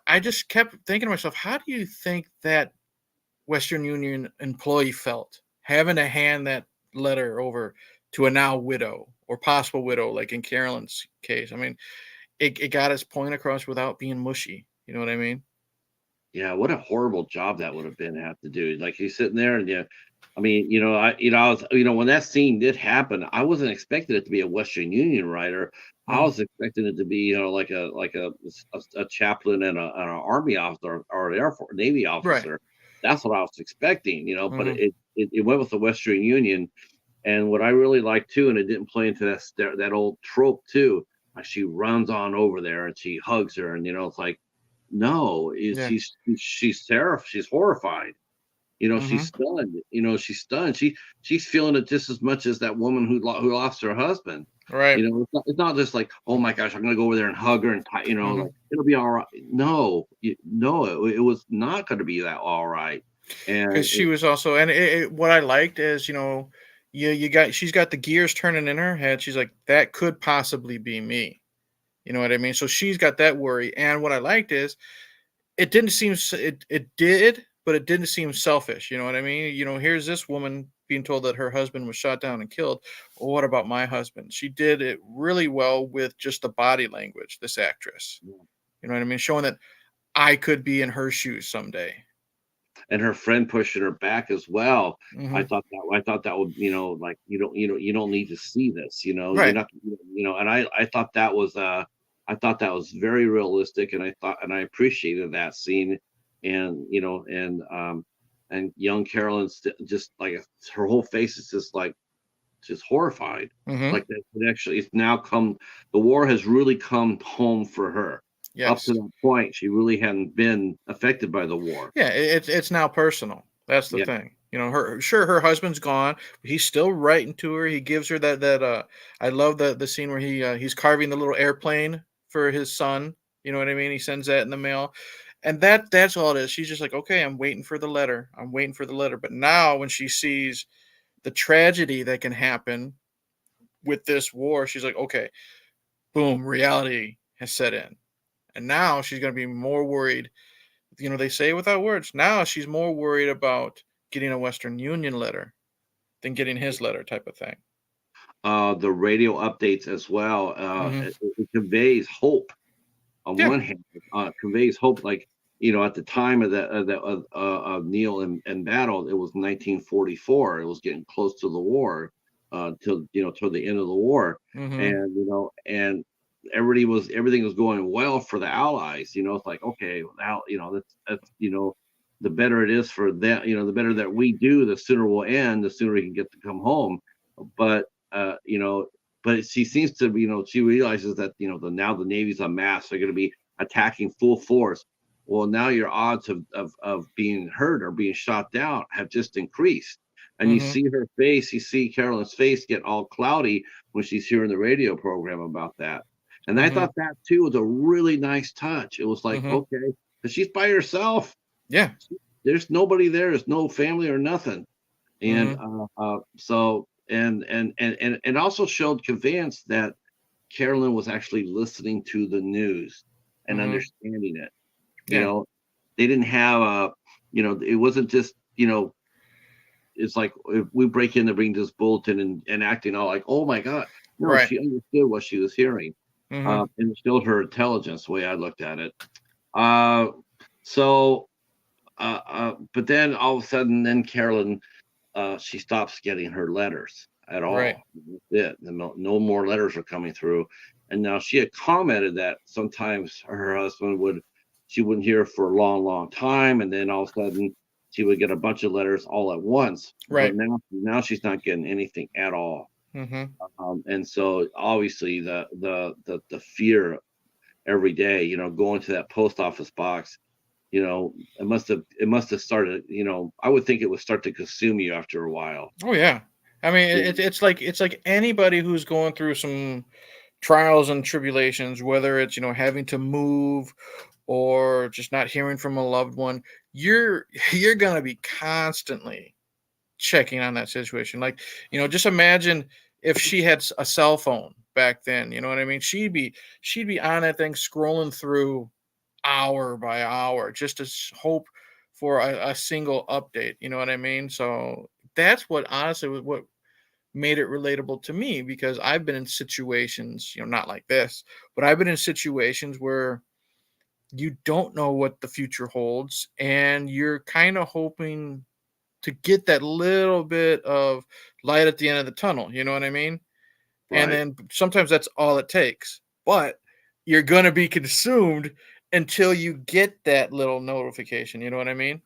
I just kept thinking to myself, how do you think that Western Union employee felt having to hand that letter over to a now widow or possible widow, like in Carolyn's case? I mean, it got its point across without being mushy. You know what I mean? yeah. What a horrible job that would have been to have to do. Like he's sitting there, and yeah, I mean, I was, when that scene did happen, I wasn't expecting it to be a Western Union rider. I Mm, was expecting it to be, like a chaplain and an army officer or an Air Force Navy right. officer. That's what I was expecting, but Hmm. it went with the Western Union. And what I really liked too, and it didn't play into that old trope too. Like she runs on over there and she hugs her, and it's like, no, Yeah. she's terrified, she's horrified. Hmm. She's stunned. She's stunned. She's feeling it just as much as that woman who lost her husband. Right. It's not just like, oh my gosh, I'm gonna go over there and hug her and like Hmm. it'll be all right. No, no, it was not gonna be that all right. Because And she was also, and what I liked is, she's got the gears turning in her head. She's like, that could possibly be me. You know what I mean? So she's got that worry. And what I liked is it didn't seem it did, but it didn't seem selfish. You know what I mean? Here's this woman being told that her husband was shot down and killed. Well, what about my husband? She did it really well with just the body language, this actress. You know what I mean? Showing that I could be in her shoes someday. her friend pushing her back as well. Hmm. I thought that would, like you don't need to see this. You're Right. not, and I thought that was very realistic, and I appreciated that scene, and young Carolyn's just like her whole face is just horrified, Hmm. like that it actually it's now come the war has really come home for her. Up to Yes. that point, she really hadn't been affected by the war. Yeah. It's now personal. That's the Yeah. thing. her husband's gone, but he's still writing to her. He gives her that I love the scene where he's carving the little airplane for his son. You know what I mean? He sends that in the mail. And that's all it is. She's just like, okay, I'm waiting for the letter. I'm waiting for the letter. But now when she sees the tragedy that can happen with this war, she's like, okay, boom, reality has set in. And now she's going to be more worried. They say without words. Now she's more worried about getting a Western Union letter than getting his letter, type of thing. The radio updates as well. Mm-hmm. It conveys hope. On Yeah. one hand, conveys hope. Like, at the time of Neil and battle, it was 1944. It was getting close to the war, till toward the end of the war, Mm-hmm. and and everything was going well for the Allies. It's like, okay, now that's the better it is for them. The better that we do, the sooner we'll end, the sooner we can get to come home. But but she seems to, she realizes that, now the Navy's en masse. They're going to be attacking full force. Well, now your odds of being hurt or being shot down have just increased. And Mm-hmm. you see her face, you see Carolyn's face get all cloudy when she's hearing the radio program about that. And I thought that too was a really nice touch. It was like, okay, because she's by herself. Yeah. There's nobody there. There's no family or nothing. And so and also showed conveyance that Carolyn was actually listening to the news and understanding it. They didn't have it wasn't just, it's like if we break in to bring this bulletin and acting all like, oh my God. No, right. She understood what she was hearing. And it showed her intelligence, the way I looked at it. But then all of a sudden, then Carolyn, she stops getting her letters at all. Right. That's it. No more letters are coming through. And now she had commented that sometimes her husband she wouldn't hear for a long, long time, and then all of a sudden she would get a bunch of letters all at once. Right. But now she's not getting anything at all. And so obviously the fear every day, going to that post office box, it must have started, I would think it would start to consume you after a while. Oh yeah. I mean, it's like anybody who's going through some trials and tribulations, whether it's, having to move or just not hearing from a loved one, you're going to be constantly checking on that situation. Like, just imagine if she had a cell phone back then, you know what I mean? She'd be on that thing scrolling through hour by hour just to hope for a single update, you know what I mean? So that's what honestly was what made it relatable to me, because I've been in situations, not like this, but I've been in situations where you don't know what the future holds and you're kind of hoping to get that little bit of light at the end of the tunnel, you know what I mean? Right. And then sometimes that's all it takes, but you're going to be consumed until you get that little notification, you know what I mean?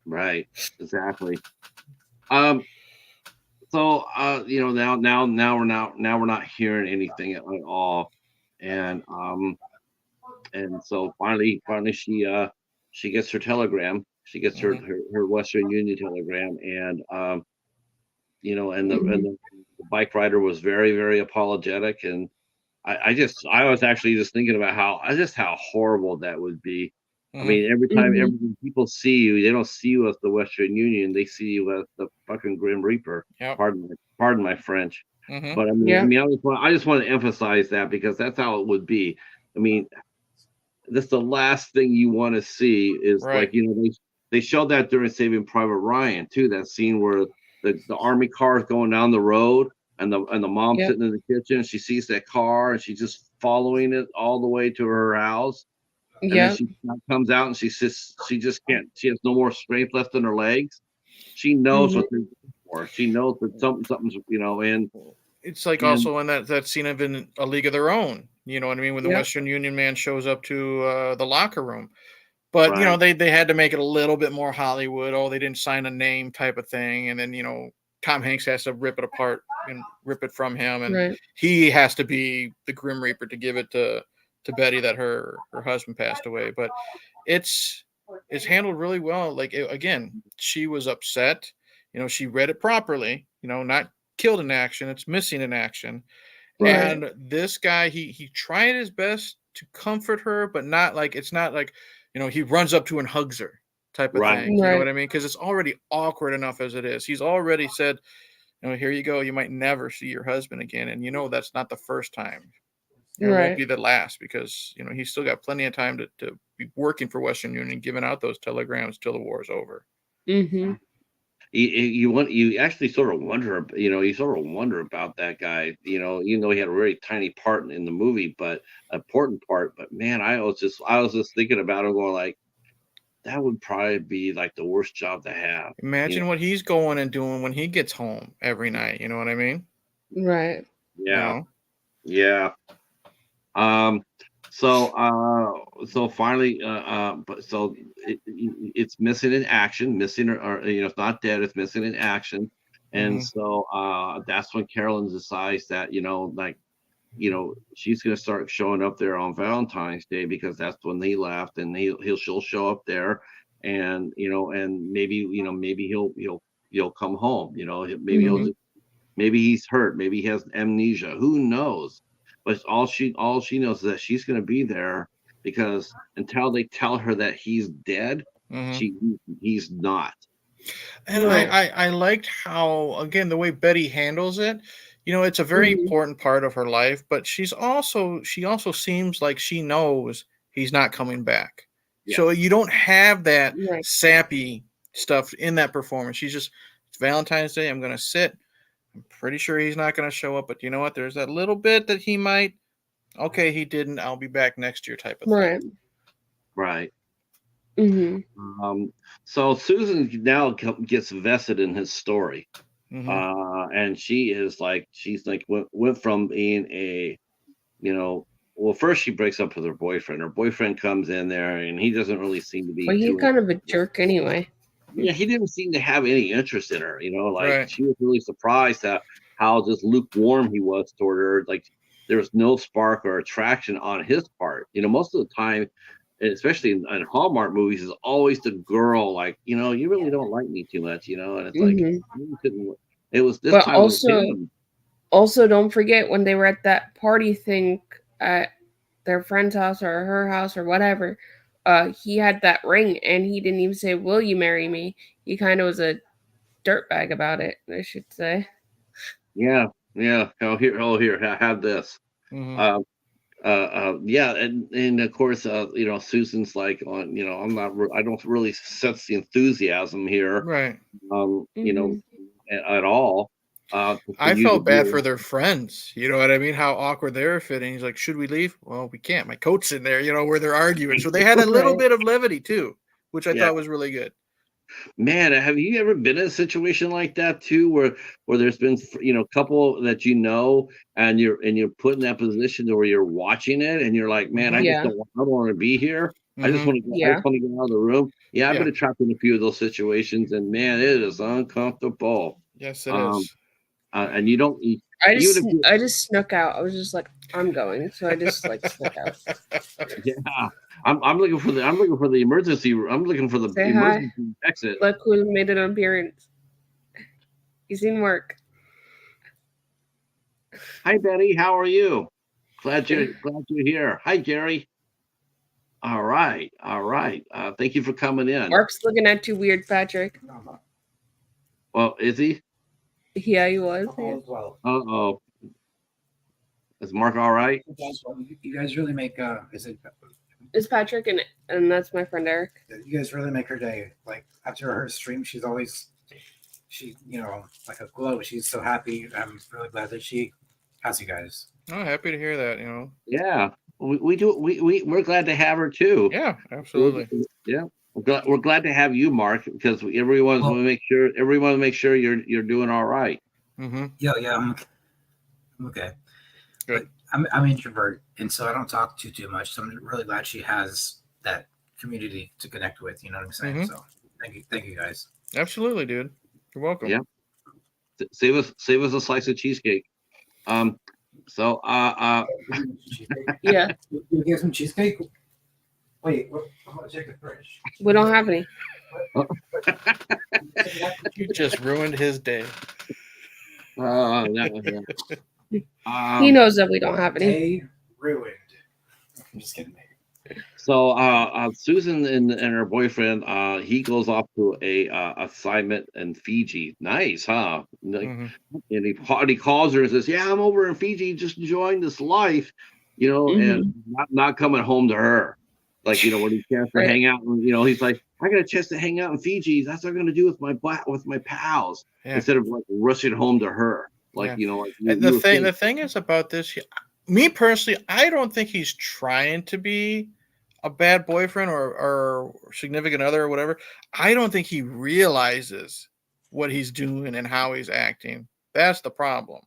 Right. Exactly. So now we're not hearing anything at all, and so finally she gets her telegram. She gets her Western Union telegram, and and the bike rider was very, very apologetic, and I was actually just thinking about how horrible that would be. I mean, every time people see you, they don't see you as the Western Union; they see you as the fucking Grim Reaper. Yep. Pardon my French, but I just want to emphasize that, because that's how it would be. I mean, that's the last thing you want to see is right. Like, they showed that during Saving Private Ryan too. That scene where the army car is going down the road, and the mom sitting in the kitchen, she sees that car and she's just following it all the way to her house. And then she comes out and she just can't. She has no more strength left in her legs. She knows what they're doing for. She knows that something's and it's like also in that scene of in A League of Their Own. You know what I mean? When the Western Union man shows up to the locker room. But they had to make it a little bit more Hollywood. Oh, they didn't sign a name type of thing, and then Tom Hanks has to rip it apart and rip it from him, and he has to be the Grim Reaper to give it to Betty that her husband passed away. But it's handled really well. Like again, she was upset. she read it properly, not killed in action, it's missing in action. Right. And this guy, he tried his best to comfort her, but it's not like, he runs up to and hugs her type of Right. thing. You know Right. what I mean? Because it's already awkward enough as it is. He's already said, here you go. You might never see your husband again. And that's not the first time. It won't Right. be the last, because, he's still got plenty of time to be working for Western Union, giving out those telegrams till the war is over. Mm-hmm. You actually sort of wonder, you sort of wonder about that guy, even though he had a very tiny part in the movie, but important part. But man, I was just thinking about him, going like, that would probably be like the worst job to have. Imagine what he's going and doing when he gets home every night. You know what I mean? Right. Yeah. Yeah. So finally, it's missing in action, or it's not dead, it's missing in action. And so that's when Carolyn decides that, she's going to start showing up there on Valentine's Day, because that's when he left, and she'll show up there, and and maybe he'll come home, maybe maybe he's hurt, maybe he has amnesia, who knows. But all she knows is that she's going to be there, because until they tell her that he's dead, he's not. And I liked how, again, the way Betty handles it. It's a very important part of her life, but she also seems like she knows he's not coming back. Yeah. So you don't have that Right. sappy stuff in that performance. She's just, it's Valentine's Day, I'm going to sit. I'm pretty sure he's not going to show up, but you know what? There's that little bit that he might. Okay, he didn't. I'll be back next year type of Right. thing. Right. Mm-hmm. So Susan now gets vested in his story. And she's like went from being a, well, first she breaks up with her boyfriend. Her boyfriend comes in there, and he doesn't really seem to be. Well, he's kind of a jerk anyway. Yeah, he didn't seem to have any interest in her. Right. She was really surprised at how just lukewarm he was toward her. Like, there was no spark or attraction on his part. Most of the time, especially in Hallmark movies, is always the girl, like, you really don't like me too much, and it's like, it was this But time with him. also, don't forget when they were at that party thing at their friend's house or her house or whatever, he had that ring, and he didn't even say, "Will you marry me?" He kind of was a dirtbag about it, I should say. Yeah. Here, have this. Yeah, and of course, Susan's like, I don't really sense the enthusiasm here, Right. At all. I felt bad for their friends. You know what I mean? How awkward they were fitting. He's like, "Should we leave?" "Well, we can't. My coat's in there," where they're arguing. So they had a little bit of levity too, which I thought was really good. Man, have you ever been in a situation like that too, where there's been a couple that and you're put in that position where you're watching it, and you're like, man, I don't want to be here. I just want to go. I just want to get out of the room. Yeah, I've been trapped in a few of those situations, and man, it is uncomfortable. Yes, it is. And you don't. I just snuck out. I was just like, I'm going, so I just snuck out. Yeah, I'm looking for the emergency. I'm looking for the emergency exit. Look who made an appearance. He's in work. Hi, Betty. How are you? Glad you're here. Hi, Jerry. All right. Thank you for coming in. Mark's looking at you weird, Patrick. Well, is he? Yeah, he was. Yeah. Uh-oh. Is Mark all right? You guys really make It's Patrick, and that's my friend Eric. You guys really make her day. Like, after her stream, she like a glow. She's so happy. I'm really glad that she has you guys. Oh, happy to hear that. Yeah, we're glad to have her too. Yeah, absolutely. Yeah, we're glad to have you, Mark, because everyone want to make sure you're doing all right. Yeah, I'm okay. Good. But I'm an introvert, and so I don't talk too much. So I'm really glad she has that community to connect with. You know what I'm saying? So thank you guys. Absolutely, dude. You're welcome. Yeah. Save us a slice of cheesecake. Yeah. You get some cheesecake. Wait, I'm gonna check the fridge. We don't have any. You just ruined his day. Yeah. He knows that we don't have any. Day ruined. I'm just kidding. So Susan and her boyfriend, he goes off to a assignment in Fiji. Nice, huh? Like, Mhm. and he calls her and says, "Yeah, I'm over in Fiji, just enjoying this life," and not coming home to her. Like, when he chance to Right. hang out, and he's like, "I got a chance to hang out in Fiji. That's what I'm gonna do with my pals," Yeah. instead of like rushing home to her. Like, Yeah. like And the thing is about this, me personally, I don't think he's trying to be a bad boyfriend or significant other or whatever. I don't think he realizes what he's doing and how he's acting. That's the problem.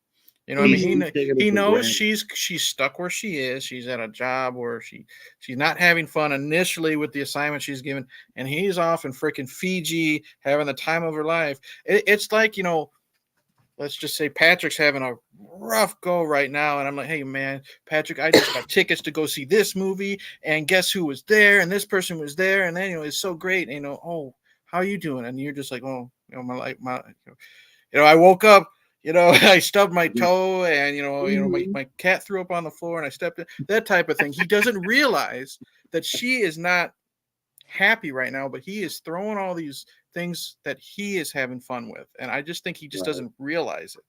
I mean, he knows she's stuck where she is. She's at a job where she's not having fun initially with the assignment she's given, and he's off in freaking Fiji having the time of her life. It's like, let's just say Patrick's having a rough go right now. And I'm like, hey, man, Patrick, I just got tickets to go see this movie. And guess who was there? And this person was there. And then, it's so great. And, oh, how are you doing? And you're just like, oh, I woke up, I stubbed my toe and, my cat threw up on the floor and I stepped in, that type of thing. He doesn't realize that she is not happy right now, but he is throwing all these things that he is having fun with, and I just think he just doesn't realize it.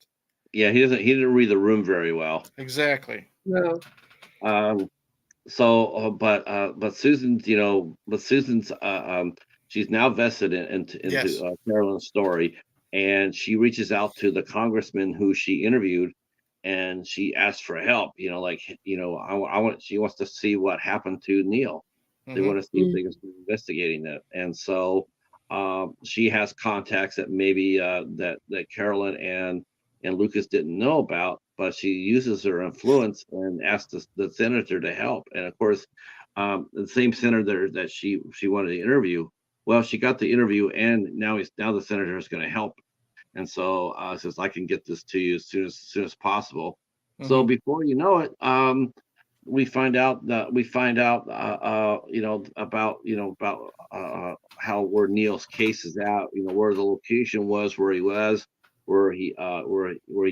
Yeah, he didn't read the room very well. Exactly. No. So, but Susan's, she's now vested into Yes. Carolyn's story, and she reaches out to the congressman who she interviewed, and she asks for help. She wants to see what happened to Neil. They want to see if they can start investigating that, and so she has contacts that maybe that Carolyn and Lucas didn't know about, but she uses her influence and asks the senator to help. And of course, the same senator that she wanted to interview, well, she got the interview, and now the senator is going to help. And so says, I can get this to you as soon as possible. So before you know it, we find out about how where Neil's case is at, where the location was, where he was, where he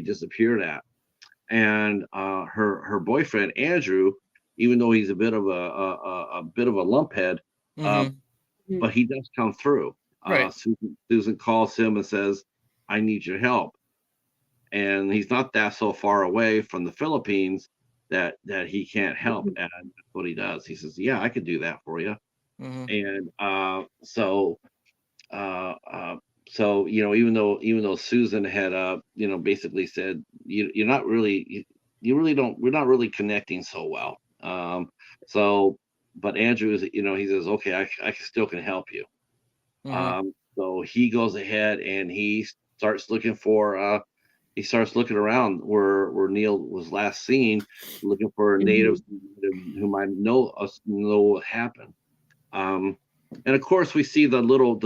disappeared at, and her boyfriend Andrew, even though he's a bit of a lumphead, but he does come through. Right. Susan calls him and says, "I need your help," and he's not that so far away from the Philippines that he can't help, and that's what he does. He says, "Yeah, I could do that for you." And so even though Susan had basically said, we're not really connecting so well. But Andrew is, he says, okay, I still can help you. So he goes ahead and he starts looking around where Neil was last seen, looking for natives who might know what happened. And of course, we see the little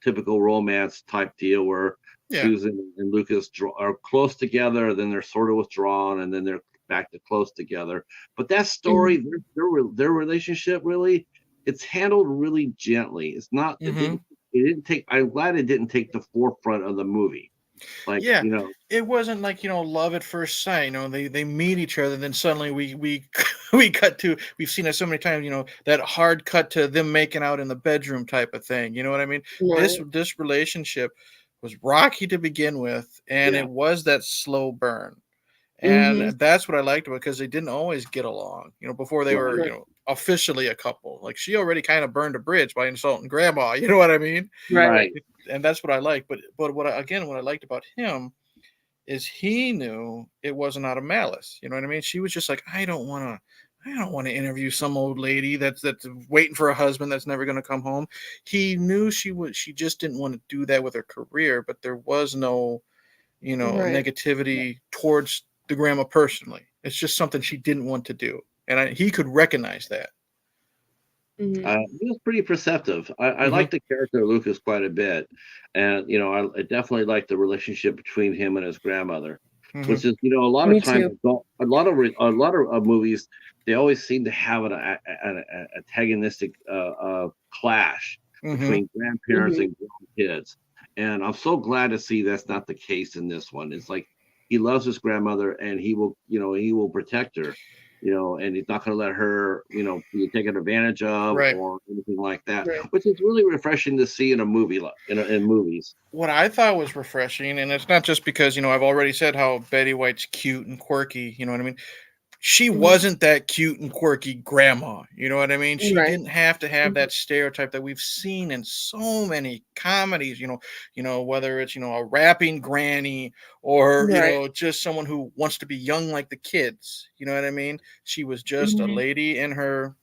typical romance type deal where Susan and Lucas are close together, then they're sort of withdrawn, and then they're back to close together. But that story, their relationship, really, it's handled really gently. It's not. It didn't take. I'm glad it didn't take the forefront of the movie. Like, it wasn't like, love at first sight. They meet each other, then suddenly we cut to, we've seen it so many times, that hard cut to them making out in the bedroom type of thing. You know what I mean? Right. This relationship was rocky to begin with, and it was that slow burn. And that's what I liked about it, because they didn't always get along, before they were, officially a couple. Like, she already kind of burned a bridge by insulting grandma. You know what I mean? Right. And that's what I like. But what I liked about him is he knew it wasn't out of malice. You know what I mean? She was just like, I don't want to interview some old lady that's waiting for a husband that's never going to come home. He knew she just didn't want to do that with her career, but there was no, negativity towards the grandma personally. It's just something she didn't want to do. And he could recognize that. He was pretty perceptive. I like the character of Lucas quite a bit, and I definitely like the relationship between him and his grandmother, which is a lot of times a lot of movies, they always seem to have an antagonistic clash. between grandparents Mhm. and grown kids. And I'm so glad to see that's not the case in this one. It's like he loves his grandmother and he will protect her, and he's not going to let her, be taken advantage of Right. or anything like that, Right. which is really refreshing to see in a movie, in movies. What I thought was refreshing, and it's not just because I've already said how Betty White's cute and quirky. You know what I mean? She Mhm. wasn't that cute and quirky grandma. You know what I mean? She Right. didn't have to have Mhm. that stereotype that we've seen in so many comedies. Whether it's a rapping granny or Right. just someone who wants to be young like the kids. You know what I mean? She was just a Mhm. lady in her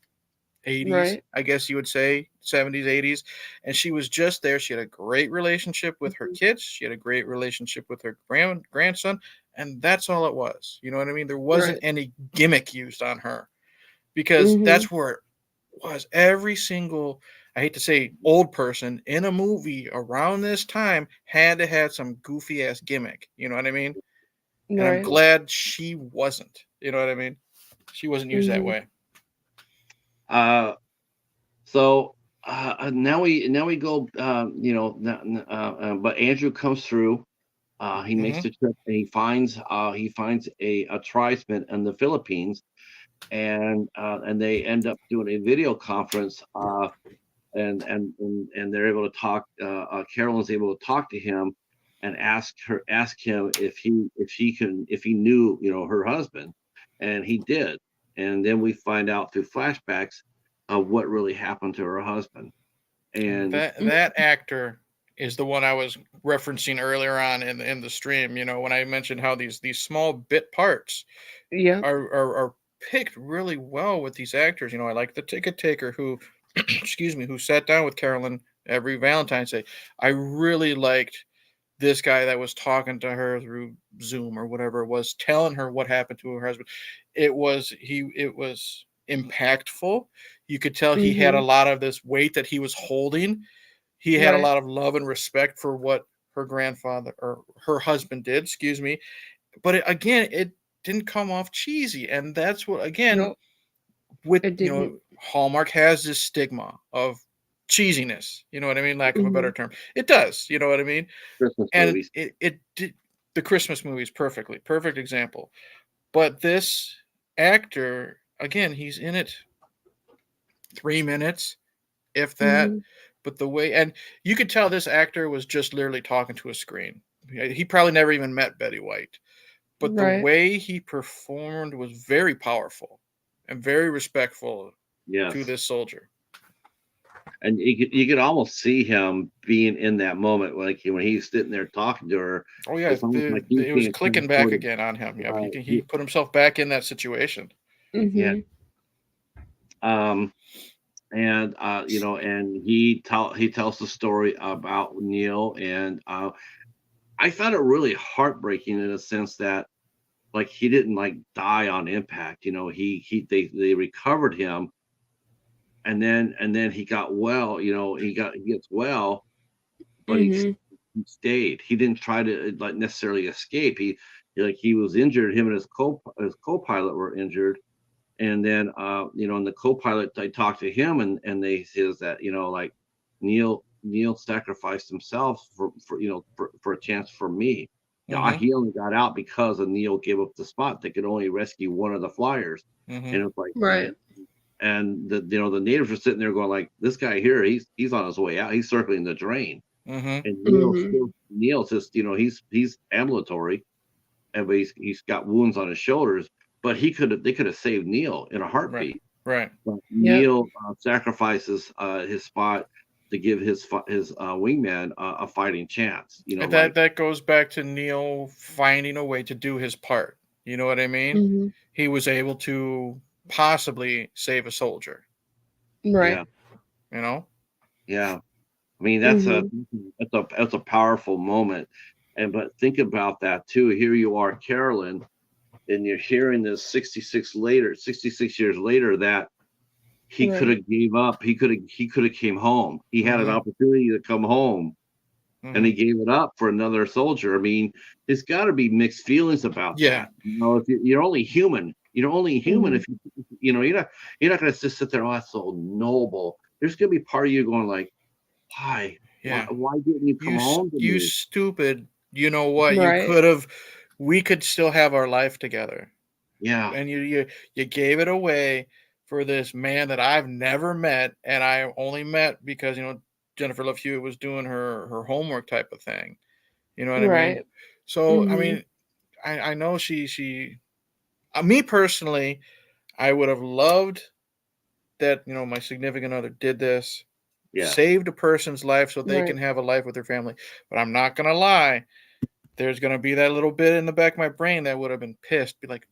80s, Right. I guess you would say, 70s, 80s. And she was just there. She had a great relationship with her Mhm. kids. She had a great relationship with her grandson. And that's all it was. You know what I mean? There wasn't Right. any gimmick used on her because Mhm. that's where it was. Every single, I hate to say, old person in a movie around this time had to have some goofy ass gimmick. You know what I mean? And I'm Right. glad she wasn't. You know what I mean? She wasn't used that Mhm. way. Uh, so now we go. But Andrew comes through. He makes Hmm. the trip and he finds a tribesman in the Philippines, and they end up doing a video conference. And they're able to talk. Carolyn's able to talk to him and ask him if he knew her husband, and he did. And then we find out through flashbacks of what really happened to her husband. And That actor is the one I was referencing earlier on in the stream. When I mentioned how these small bit parts Yeah. are picked really well with these actors. I like the ticket taker who, excuse me, who sat down with Carolyn every Valentine's Day. I really liked this guy that was talking to her through Zoom or whatever it was, telling her what happened to her husband. It was impactful. You could tell he had a Mhm. lot of this weight that he was holding. He had a Right. lot of love and respect for what her grandfather or her husband did, excuse me. But again, it didn't come off cheesy. And that's what, again, No, with, it didn't. Hallmark has this stigma of cheesiness. You know what I mean? Lack of a better Mhm. term. It does. You know what I mean? Christmas And movies. it did the Christmas movies perfect example. But this actor, again, he's in it 3 minutes, if that. Mhm. But the way, and you could tell this actor was just literally talking to a screen. He probably never even met Betty White, but the Right. way he performed was very powerful and very respectful to Yes. this soldier. And you could almost see him being in that moment, like when he's sitting there talking to her. Oh yeah, It's almost like he's it was being clicking back transported. again on him. Yeah, Uh, he put himself back in that situation. yeah. Mhm. Um, and he tells the story about Neil, and I found it really heartbreaking in a sense that like he didn't like die on impact. They recovered him, and then he got well. He gets well, but Mhm. he stayed. He didn't try to like necessarily escape. He was injured. Him and his co-pilot were injured, and then and the co-pilot, I talked to him, and they says that like Neil sacrificed himself for a chance for me. Hmm. He only got out because of Neil gave up the spot. They could only rescue one of the flyers, Hmm. and it's like Right. and the natives are sitting there going like, this guy here, he's on his way out. He's circling the drain, Hmm. and Mhm. Neil's just he's ambulatory, and but he's got wounds on his shoulders. But they could have saved Neil in a Right. heartbeat. Right. But Yep. Neil sacrifices his spot to give his wingman a fighting chance. And Like that goes back to Neil finding a way to do his part. You know what I mean? Mhm. He was able to possibly save a soldier. Right. yeah, You know? yeah. I mean Mhm. that's a powerful moment. And but think about that too. Here you are, Carolyn, and you're hearing this 66 years later that he could Right. have gave up. He could have came home. He had an Hmm. opportunity to come home, and he Hmm. gave it up for another soldier. I mean, there's got to be mixed feelings about Yeah. that. If you're only human, you're only human Mhm. if you're not going to just sit there. Oh, that's so noble. There's going to be part of you going like, why? Yeah. Why didn't you come home to You me? stupid. You know what? You Right. could have. We could still have our life together, Yeah, and you gave it away for this man that I've never met, and I only met because Jennifer Love Hewitt was doing her homework type of thing. You know what I mean? Right. So I Mhm. mean, I know she me personally, I would have loved that my significant other did this, yes, saved a person's life so they Right. can have a life with their family. But I'm not gonna lie, there's gonna be that little bit in the back of my brain that would have been pissed, be like,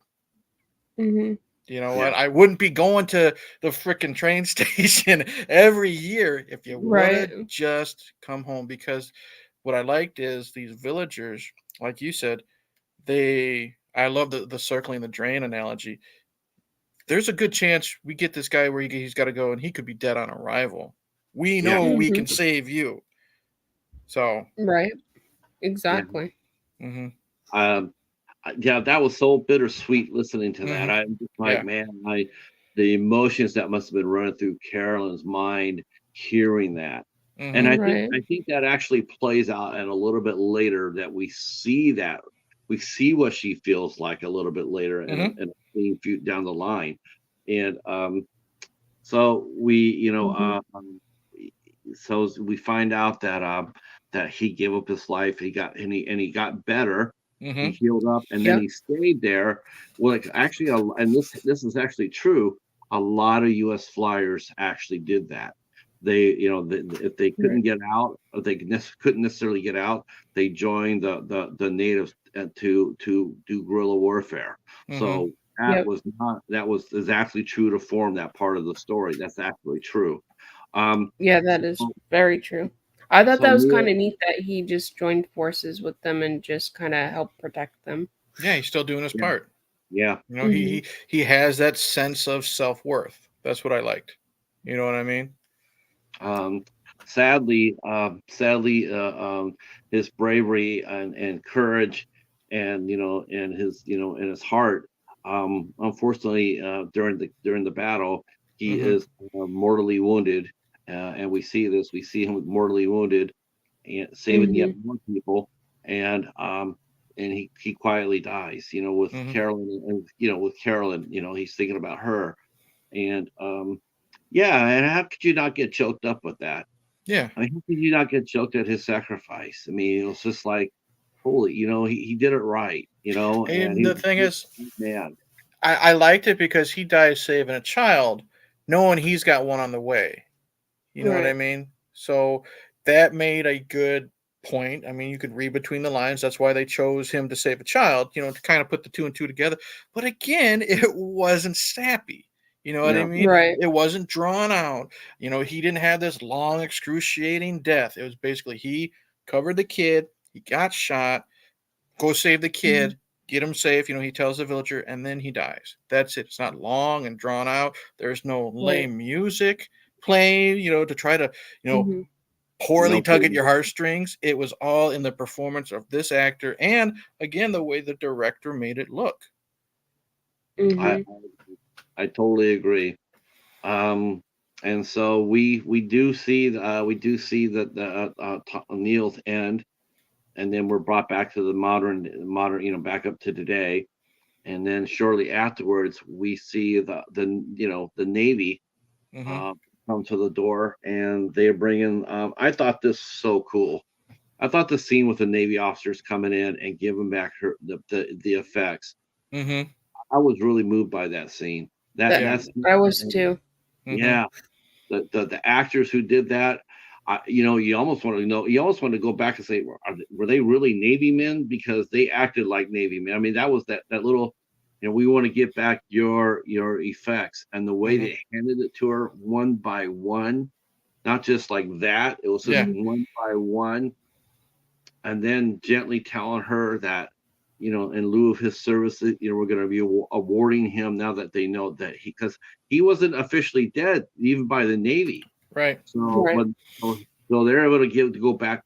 Mhm. you know what? yeah, I wouldn't be going to the freaking train station every year if you would Right. have just come home. Because what I liked is these villagers, like you said, I love the circling the drain analogy. There's a good chance we get this guy where he's got to go and he could be dead on arrival. We yeah, know we can Mhm. save you. So, Right. yeah. Exactly. mhm, Um, yeah, that was so bittersweet listening to that. mhm, I'm just like, yeah, man, the emotions that must have been running through Carolyn's mind hearing that. And mhm, Right. I think that actually plays out and a little bit later that we see what she feels like a little bit later mhm, in a scene down the line. And so we, Mhm. so we find out that that he gave up his life. He got better. He mhm, healed up, and then Yep. he stayed there. Well, like, actually, and this is actually true. A lot of U.S. flyers actually did that. They, if they couldn't Right. get out, or they couldn't necessarily get out, they joined the natives to do guerrilla warfare. mhm, So Yep. that was exactly true to form that part of the story. That's actually true. Um, Yeah, that is so, very true. I thought so that was kind Neil, of neat that he just joined forces with them and just kind of helped protect them. yeah, he's still doing his yeah, part. yeah. He Mhm. he has that sense of self-worth. That's what I liked. You know what I mean? Um, sadly, his bravery and courage, and in his heart, unfortunately, during the battle, he Mhm, is mortally wounded, and we see this. We see him mortally wounded and saving yet Mhm. more people, and he quietly dies. With mhm, Carolyn, and with Carolyn, he's thinking about her, and yeah, and how could you not get choked up with that? yeah, I mean, how could you not get choked at his sacrifice? I mean, it was just like, holy, he did it right, and and the thing he's is, a good man. I liked it because he dies saving a child, knowing he's got one on the way. You know what I Right. mean? So that made a good point. I mean, you could read between the lines. That's why they chose him to save a child, to kind of put the two and two together. But again, it wasn't sappy. You know what I No, mean? Right. It wasn't drawn out. He didn't have this long, excruciating death. It was basically he covered the kid, he got shot, go save the Mhm. kid, get him safe. He tells the villager, and then he dies. That's it. It's not long and drawn out. There's no Right. lame music playing, to try to, you know, Mhm. poorly no tug at kidding. your heartstrings. It was all in the performance of this actor and again the way the director made it look. I Mhm. I totally agree. Um, and so we do see that the Neil's end, and then we're brought back to the modern, back up to today. And then shortly afterwards, we see the Navy Hmm. uh, come to the door, and they're bringing. I thought this so cool. I thought the scene with the Navy officers coming in and giving back the effects. Hmm. I was really moved by that scene. That Yeah. That's I was too. Hmm. yeah. The actors who did that, you almost want to know. You almost want to go back and say, were they really Navy men? Because they acted like Navy men. I mean, that was that little. We want to get back your effects, and the way Hmm. they handed it to her one by one, not just like that. It was just Yeah. Mhm. one by one, and then gently telling her that, in lieu of his services, we're going to be awarding him now that they know that because he wasn't officially dead even by the Navy. Right. So, Right. but so they're able to go back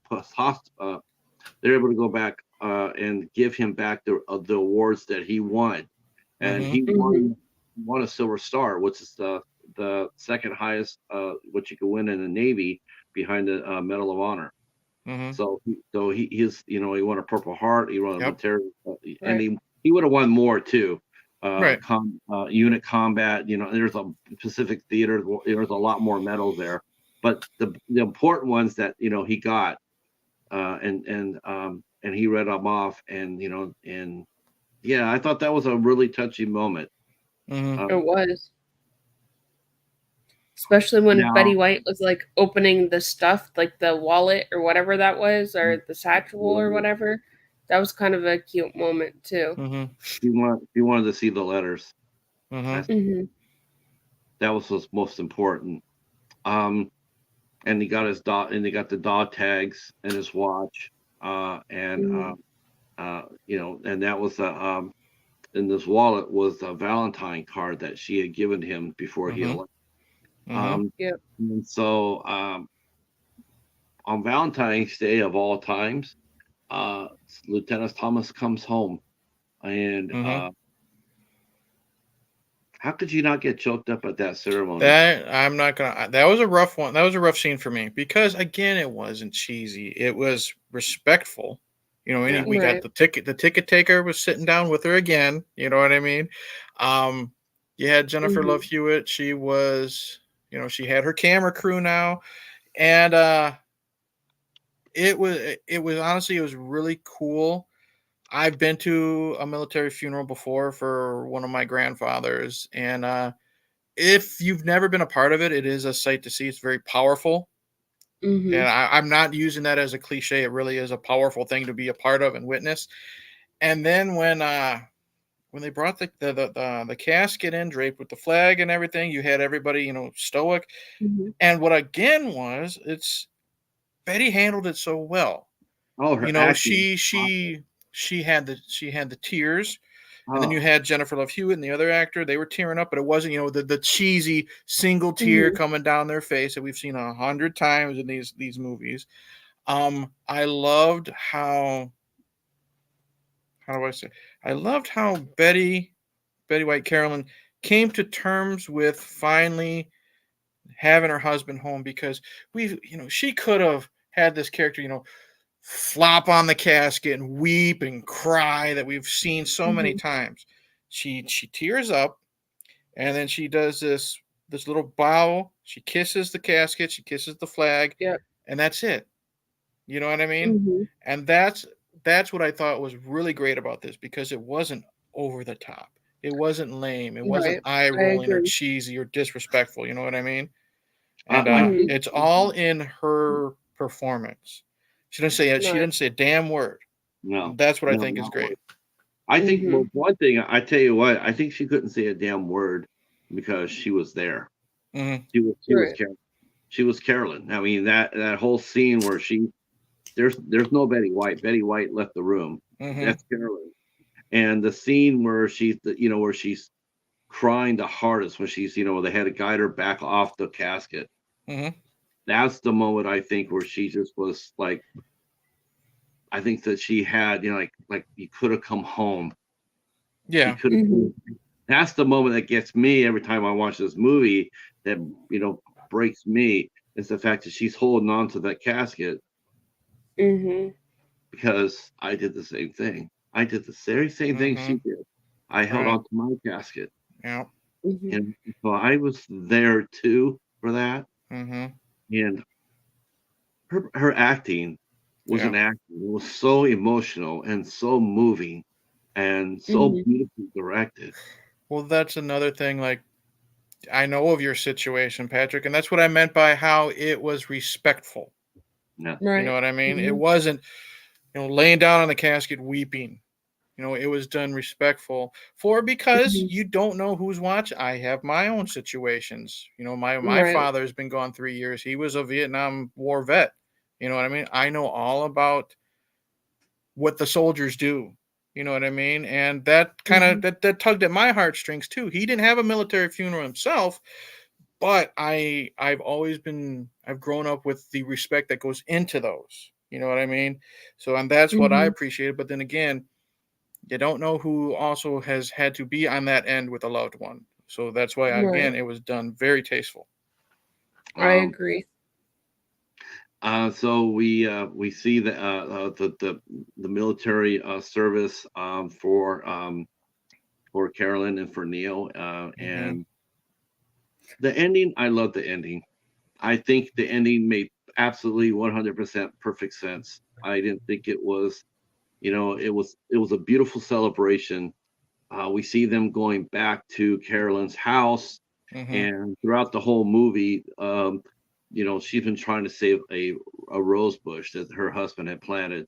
they're able to go back and give him back the awards that he won, and Hmm. he Mhm. won a Silver Star, which is the second highest what you could win in the Navy behind the Medal of Honor. Mm-hmm. So he's he won a Purple Heart. He won a Yep. military, and Right. he would have won more too. Right. Unit combat. There's a Pacific Theater. There's a lot more medals there, but the important ones that he got, and he read them off, and yeah, I thought that was a really touching moment. Mm-hmm. It was. Especially when Now- Betty White was like opening the stuff, like the wallet or whatever that was, or the satchel or whatever. That was kind of a cute moment too. Mm-hmm. You wanted to see the letters. Mm-hmm. Mm-hmm. That was what's most important. And he got his dog, and he got the dog tags and his watch, and that was in this wallet was a Valentine card that she had given him before he Mhm. left. Mm-hmm. Yep. And so on Valentine's Day of all times, Lieutenant Thomas comes home, and Mhm. how could you not get choked up at that ceremony? That was a rough one. That was a rough scene for me because again, it wasn't cheesy. It was respectful. Yeah. We got Right. the ticket taker was sitting down with her again. You know what I mean? You had Jennifer Mhm. Love-Hewitt. She was, she had her camera crew now, and it was honestly, it was really cool. I've been to a military funeral before for one of my grandfathers, and if you've never been a part of it, it is a sight to see. It's very powerful. Mm-hmm. And I'm not using that as a cliche. It really is a powerful thing to be a part of and witness. And then when they brought the casket in, draped with the flag and everything, you had everybody, stoic. Mm-hmm. And what again was, it's Betty handled it so well. Oh, her acting. She had the tears. And then Oh, you had Jennifer Love-Hewitt and the other actor. They were tearing up, but it wasn't, the cheesy single tear Mhm. coming down their face that we've seen 100 times in these movies. I loved how do I say? I loved how Betty White Carolyn came to terms with finally having her husband home because she could have had this character, flop on the casket and weep and cry that we've seen so many Mhm. times. She tears up, and then she does this little bow. She kisses the casket, she kisses the flag, Yep. and that's it. You know what I mean? Mhm. And that's what I thought was really great about this because it wasn't over the top. It wasn't lame. It wasn't Right. eye I rolling or agree. cheesy or disrespectful. You know what I mean? I And like Mhm. it's all in her performance. She Right. didn't say a damn word. no, That's what I no, think is not great. I think Mhm. one thing I tell you what, I think she couldn't say a damn word because she was there. Mhm. She was Right. Carolyn. She was Carolyn. I mean that whole scene where there's no Betty White. Betty White left the room. Mhm. That's Carolyn. And the scene where where she's crying the hardest when she's they had to guide her back off the casket. Mhm. That's the moment I think where she just was like, I think that she had like you could have come home. You Yeah. could. Mhm. That's the moment that gets me every time I watch this movie. That breaks me is the fact that she's holding on to that casket Mhm. because I did the same thing. I did the very same thing she Mhm. did. I held Right. on to my casket, Yeah. Mhm. and so I was there too for that. Mhm. And her acting was Yeah. an acting. It was so emotional and so moving and so Mhm. beautifully directed. Well, that's another thing. Like, I know of your situation, Patrick, and that's what I meant by how it was respectful. Yeah. You know Right. what I mean? It Mhm. wasn't, laying down on the casket weeping. It was done respectful because Mhm. you don't know who's watching. I have my own situations. My Right. father's been gone 3 years. He was a Vietnam War vet. You know what I mean? I know all about what the soldiers do. You know what I mean? And that kind of Mhm. that tugged at my heartstrings too. He didn't have a military funeral himself, but I've grown up with the respect that goes into those. You know what I mean? So and that's what I Mhm. appreciate. But then again, you don't know who also has had to be on that end with a loved one. So that's why again it was done very tasteful. I agree. So we see the military service for Carolyn and for Neil, and the ending. I love the ending. I think the ending made absolutely 100% perfect sense. I didn't think it was, it was a beautiful celebration. We see them going back to Carolyn's house, and throughout the whole movie, she's been trying to save a rose bush that her husband had planted,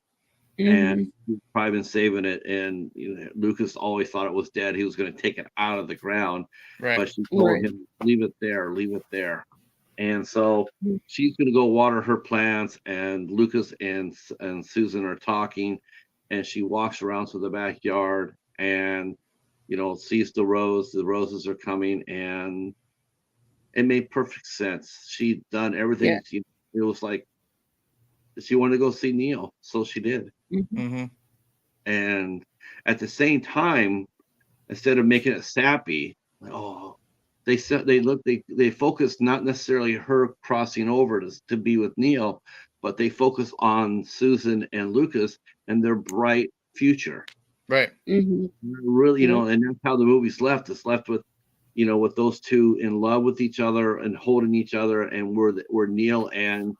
and he's probably been saving it. And Lucas always thought it was dead. He was going to take it out of the ground, but she told him, leave it there, leave it there. And so she's going to go water her plants, and Lucas and Susan are talking, and she walks around to the backyard and sees the roses are coming, and it made perfect sense. She'd done everything. It was like she wanted to go see Neil, so she did. And at the same time, instead of making it sappy, they focused not necessarily her crossing over to be with Neil, but they focus on Susan and Lucas and their bright future. Right. Really, and that's how the movie's left. It's left with, with those two in love with each other and holding each other, and where Neil and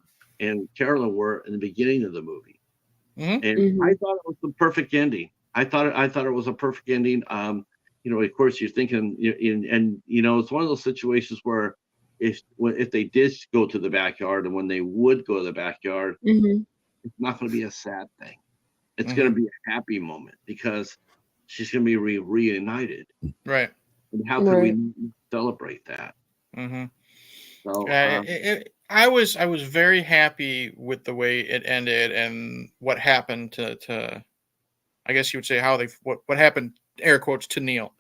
Carolyn were in the beginning of the movie. And I thought it was the perfect ending. I thought it was a perfect ending. Of course, you're thinking, and it's one of those situations where if they did go to the backyard, and when they would go to the backyard, it's not going to be a sad thing. It's going to be a happy moment because she's going to be reunited. Right. And how can we celebrate that? So I was very happy with the way it ended and what happened to I guess you would say what happened, air quotes, to Neil.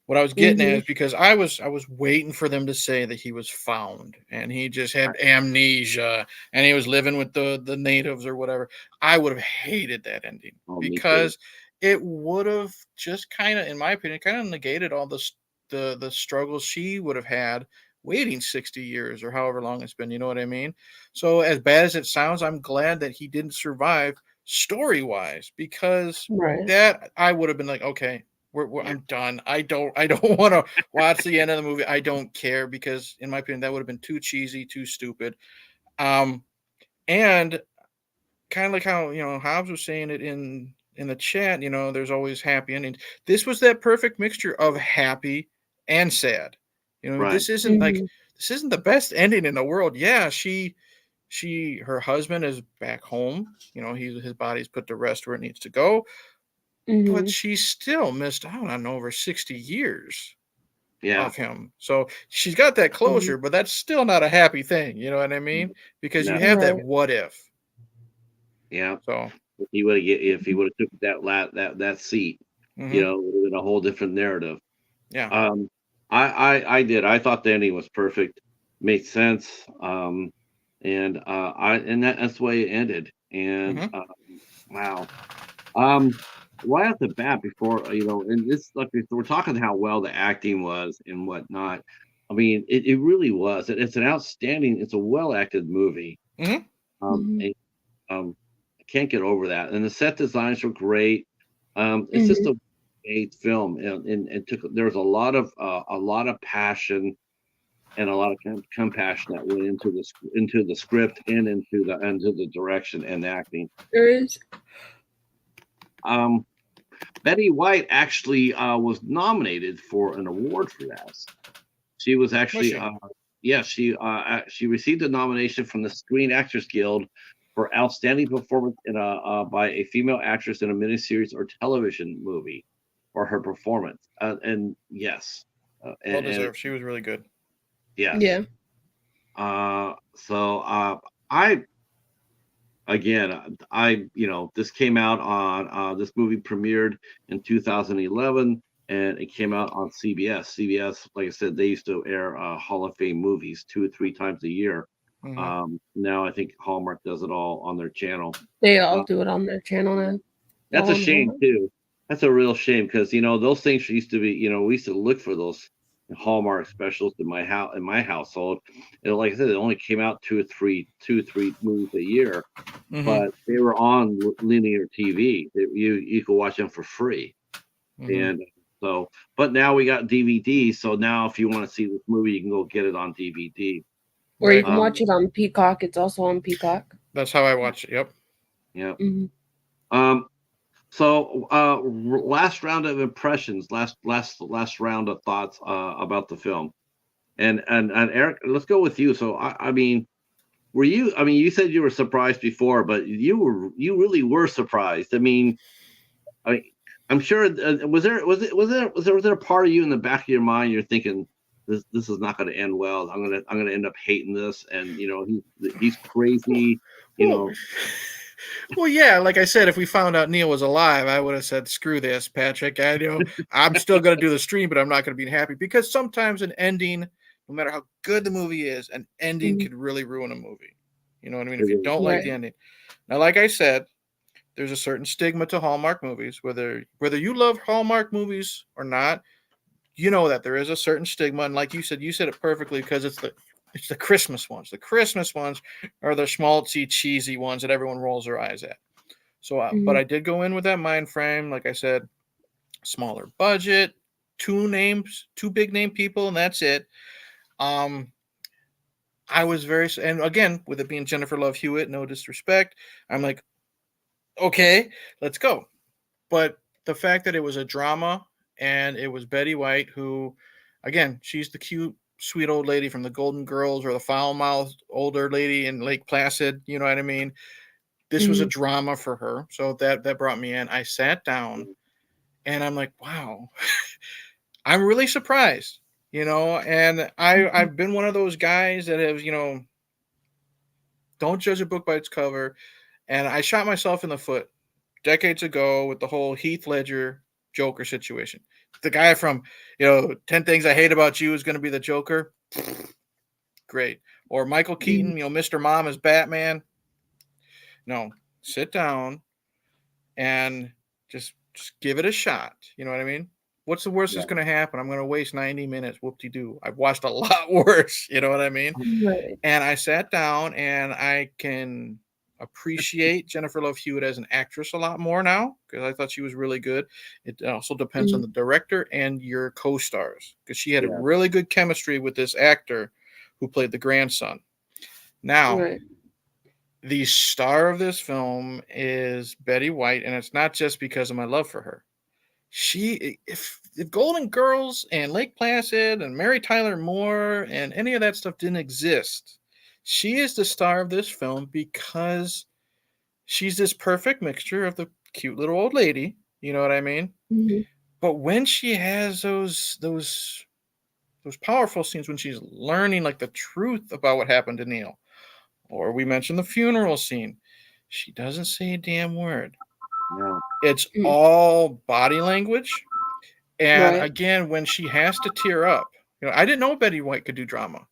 What I was getting at is because I was waiting for them to say that he was found and he just had amnesia and he was living with the natives or whatever. I would have hated that ending because it would have just kind of, in my opinion, kind of negated all the struggles she would have had waiting 60 years or however long it's been. You know what I mean? So as bad as it sounds, I'm glad that he didn't survive story-wise, because that I would have been like, okay, I'm done. I don't want to watch the end of the movie. I don't care, because in my opinion that would have been too cheesy, too stupid. And kind of like how Hobbs was saying it in the chat, there's always happy endings. This was that perfect mixture of happy and sad. This isn't this isn't the best ending in the world. Yeah, her husband is back home. His body's put to rest where it needs to go. But she still missed out on over 60 years of him. So she's got that closure, but that's still not a happy thing. You know what I mean? Because you have that what if. Yeah. So if he would have took that seat, it would have been a whole different narrative. Yeah. I did. I thought the ending was perfect, made sense. And that's the way it ended. And wow. Right off the bat, before and this, like, we're talking how well the acting was and whatnot. I mean, it really was. It's an outstanding. It's a well acted movie. I can't get over that. And the set designs were great. It's just a great film, and there was a lot of passion and a lot of compassion that went into the script and into the direction and the acting. There is. Betty White actually was nominated for an award for that. She was actually, she received a nomination from the Screen Actors Guild for outstanding performance by a female actress in a miniseries or television movie for her performance. And yes, well deserved. She was really good. Yes. Yeah. So this came out on this movie premiered in 2011, and it came out on CBS. CBS, like I said, they used to air Hall of Fame movies 2 or 3 times a year. Now I think Hallmark does it all on their channel. They all do it on their channel now. That's a shame too. That's a real shame, because those things used to be, we used to look for those Hallmark specials in my house, in my household. And like I said, it only came out two or three movies a year, Mhm, but they were on linear TV. You could watch them for free. mhm. And so, but now we got DVD. So now, if you want to see this movie, you can go get it on DVD. Or you Right. can watch it on Peacock. It's also on Peacock. That's how I watch it. Yep. Yeah. Hmm. So, last round of impressions, last round of thoughts about the film, and Eric, let's go with you. So, I mean, were you? I mean, you said you were surprised before, but you really were surprised. I, I'm sure. Was there a part of you in the back of your mind you're thinking this is not going to end well. I'm gonna end up hating this, and he's crazy. You Well, know, well, yeah. Like I said, if we found out Neil was alive, I would have said, "Screw this, Patrick." I'm still going to do the stream, but I'm not going to be happy because sometimes an ending, no matter how good the movie is, an ending Mhm. could really ruin a movie. You know what I mean? If you it don't like the Right. ending. Now, like I said, there's a certain stigma to Hallmark movies. Whether you love Hallmark movies or not, you know that there is a certain stigma. And like you said it perfectly because it's the Christmas ones. The Christmas ones are the schmaltzy, cheesy ones that everyone rolls their eyes at. So, but Mhm. I did go in with that mind frame. Like I said, smaller budget, two big name people, and that's it. Um, I was and again, with it being Jennifer Love Hewitt, no disrespect, I'm like, okay, let's go. But the fact that it was a drama and it was Betty White, who, again, she's the cute, sweet old lady from the Golden Girls or the foul mouthed older lady in Lake Placid. You know what I mean? This was a Mhm. drama for her. So that brought me in. I sat down and I'm like, wow, I'm really surprised, and Mhm. I've been one of those guys that have, don't judge a book by its cover. And I shot myself in the foot decades ago with the whole Heath Ledger Joker situation. The guy from, 10 Things I Hate About You is going to be the Joker. Great. Or Michael Mhm. Keaton, Mr. Mom as Batman. No, sit down and just give it a shot. You know what I mean? What's the worst that's yeah, going to happen? I'm going to waste 90 minutes. Whoop de doo. I've watched a lot worse. You know what I mean? Right. And I sat down and I can appreciate Jennifer Love Hewitt as an actress a lot more now because I thought she was really good. It also depends on Mhm. the director and your co stars because she had a yeah, really good chemistry with this actor who played the grandson. Now, Right. the star of this film is Betty White, and it's not just because of my love for her. If Golden Girls and Lake Placid and Mary Tyler Moore and any of that stuff didn't exist, she is the star of this film because she's this perfect mixture of the cute little old lady, you know what I mean? Mhm. But when she has those powerful scenes when she's learning like the truth about what happened to Neil, or we mentioned the funeral scene, she doesn't say a damn word. yeah, It's Mhm. all body language. And Right. again, when she has to tear up, I didn't know Betty White could do drama.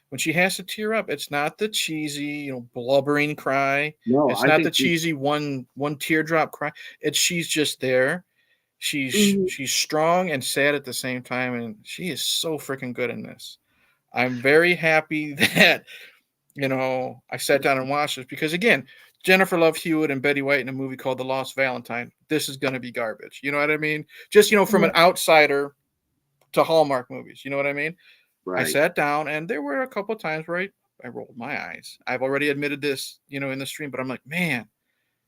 When she has to tear up, it's not the cheesy, blubbering cry. no, It's I not the think cheesy one teardrop cry. It's she's just there. Mhm. She's strong and sad at the same time, and she is so freaking good in this. I'm very happy that I sat down and watched this because again, Jennifer Love Hewitt and Betty White in a movie called The Lost Valentine. This is going to be garbage. You know what I mean? Just from an Right. outsider to Hallmark movies. You know what I mean? I right. sat down and there were a couple times where I rolled my eyes. I've already admitted this, in the stream, but I'm like, man,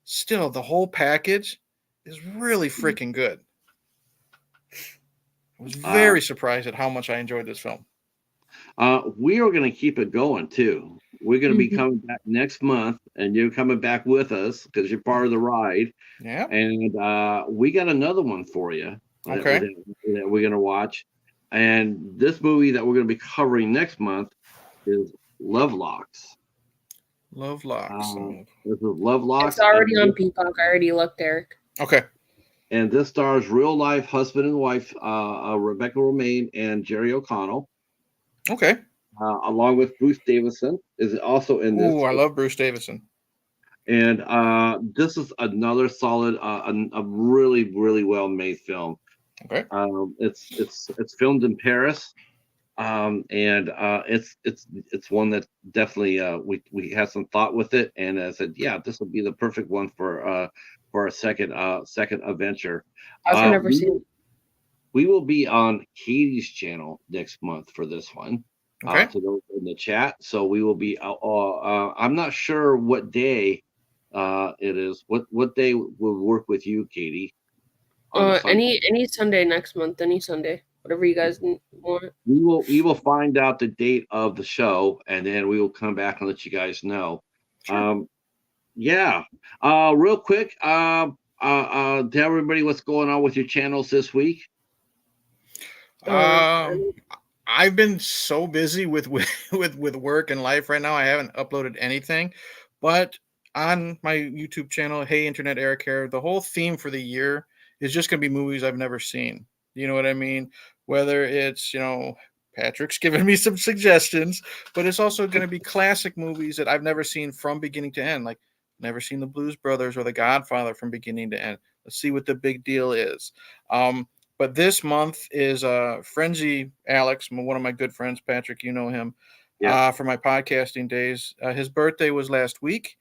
still the whole package is really freaking good. I was Uh, very surprised at how much I enjoyed this film. we are going to keep it going too. We're going to be Mhm. coming back next month, and you're coming back with us because you're part of the ride. Yeah. And we got another one for you Okay. that we're going to watch. And this movie that we're going to be covering next month is Love Locks. Love Locks. This is Love It's Locks, already on Peacock. I already looked, Eric. Okay. and this stars real life husband and wife Rebecca Romaine and Jerry O'Connell, Okay. along with Bruce Davison is also in this. Ooh, I love Bruce Davison. And this is another solid, a really, really well made film. Okay. It's filmed in Paris, and it's one that definitely we had some thought with it, and I said, yeah, this will be the perfect one for a second adventure. I've never We seen. will be on Katie's channel next month for this one. Okay. To those in the chat, so we will be. I'm not sure what day it is. What day will work with you, Katie? On a Sunday. Any Sunday next month, any Sunday, whatever you guys want. We will find out the date of the show, and then we will come back and let you guys know. Sure. Yeah. Real quick. Tell everybody what's going on with your channels this week. I've been so busy with work and life right now. I haven't uploaded anything, but on my YouTube channel, Hey Internet Eric here, the whole theme for the year is just going to be movies I've never seen. You know what I mean? Whether it's, Patrick's giving me some suggestions, but it's also going to be classic movies that I've never seen from beginning to end. Like, never seen The Blues Brothers or The Godfather from beginning to end. Let's see what the big deal is. But this month is Frenzy Alex, one of my good friends, Patrick, you know him, Yeah. for my podcasting days. His birthday was last week,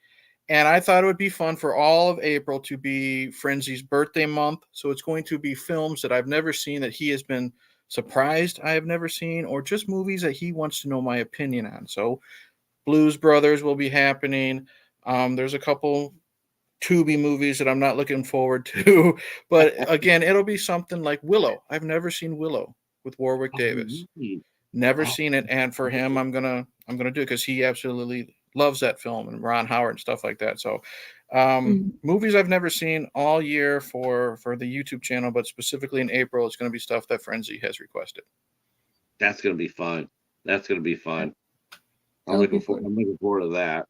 and I thought it would be fun for all of April to be Frenzy's birthday month. So it's going to be films that I've never seen that he has been surprised I have never seen, or just movies that he wants to know my opinion on. So Blues Brothers will be happening. There's a couple Tubi movies that I'm not looking forward to. But again, it'll be something like Willow. I've never seen Willow with Warwick Davis. Never seen it, and for him, I'm gonna do it because he absolutely loves that film, and Ron Howard and stuff like that. So, movies I've never seen all year for the YouTube channel, but specifically in April, it's going to be stuff that Frenzy has requested. That's gonna be fun. That's gonna be fun. I'm That'll be looking forward to that.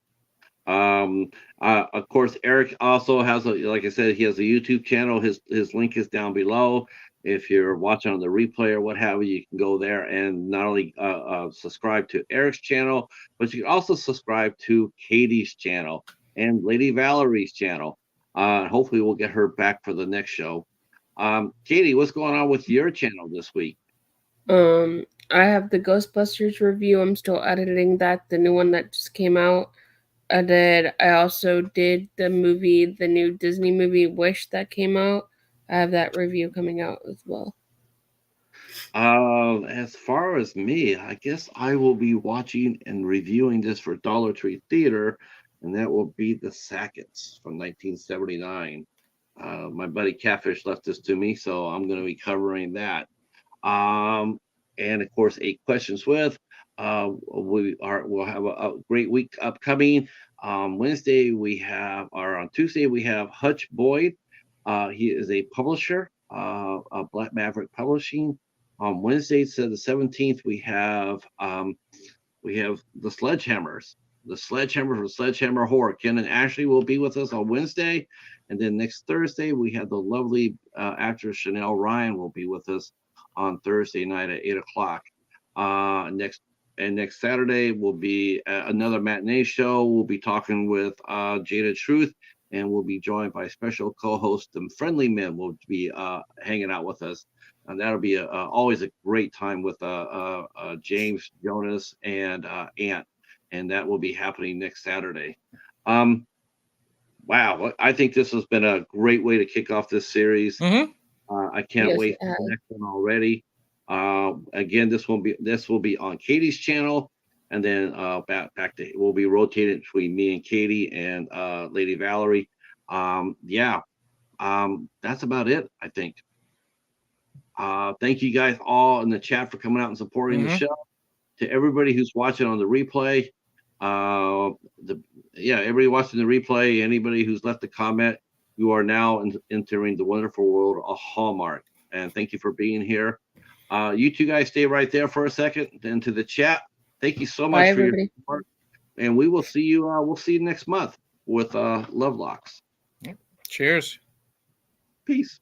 Of course, Eric also has like I said, he has a YouTube channel. His link is down below. If you're watching on the replay or what have you, you can go there and not only subscribe to Eric's channel, but you can also subscribe to Katie's channel and Lady Valarie's channel. Hopefully, we'll get her back for the next show. Katie, what's going on with your channel this week? I have the Ghostbusters review. I'm still editing that, the new one that just came out. I also did the new Disney movie Wish that came out. I have that review coming out as well. As far as me, I guess I will be watching and reviewing this for Dollar Tree Theater, and that will be The Sackets from 1979. My buddy Catfish left this to me, so I'm going to be covering that. And of course, 8 Questions With. We'll have a great week upcoming. On Tuesday we have Hutch Boyd. He is a publisher of Black Maverick Publishing. On Wednesday, so the 17th, we have the Sledgehammers. The Sledgehammer from Sledgehammer Horror. Ken and Ashley will be with us on Wednesday, and then next Thursday we have the lovely actress Chanel Ryan will be with us on Thursday night at 8:00. Next Saturday will be another matinee show. We'll be talking with Jada Truth, and we'll be joined by special co-host the Friendly Men will be hanging out with us, and that'll be always a great time with James, Jonas, and Ant, and that will be happening next Saturday. Wow, I think this has been a great way to kick off this series. I can't wait for the next one already. Again, this will be on Katie's channel, and then back to we'll be rotating between me and Katie and Lady Valarie. That's about it, I think. Thank you guys all in the chat for coming out and supporting the show. To everybody who's watching on the replay, everybody watching the replay, anybody who's left a comment, you are now entering the wonderful world of Hallmark. And thank you for being here. You two guys stay right there for a second. Then to the chat, thank you so much for your support. And we will see you. We'll see you next month with Love Locks. Cheers. Peace.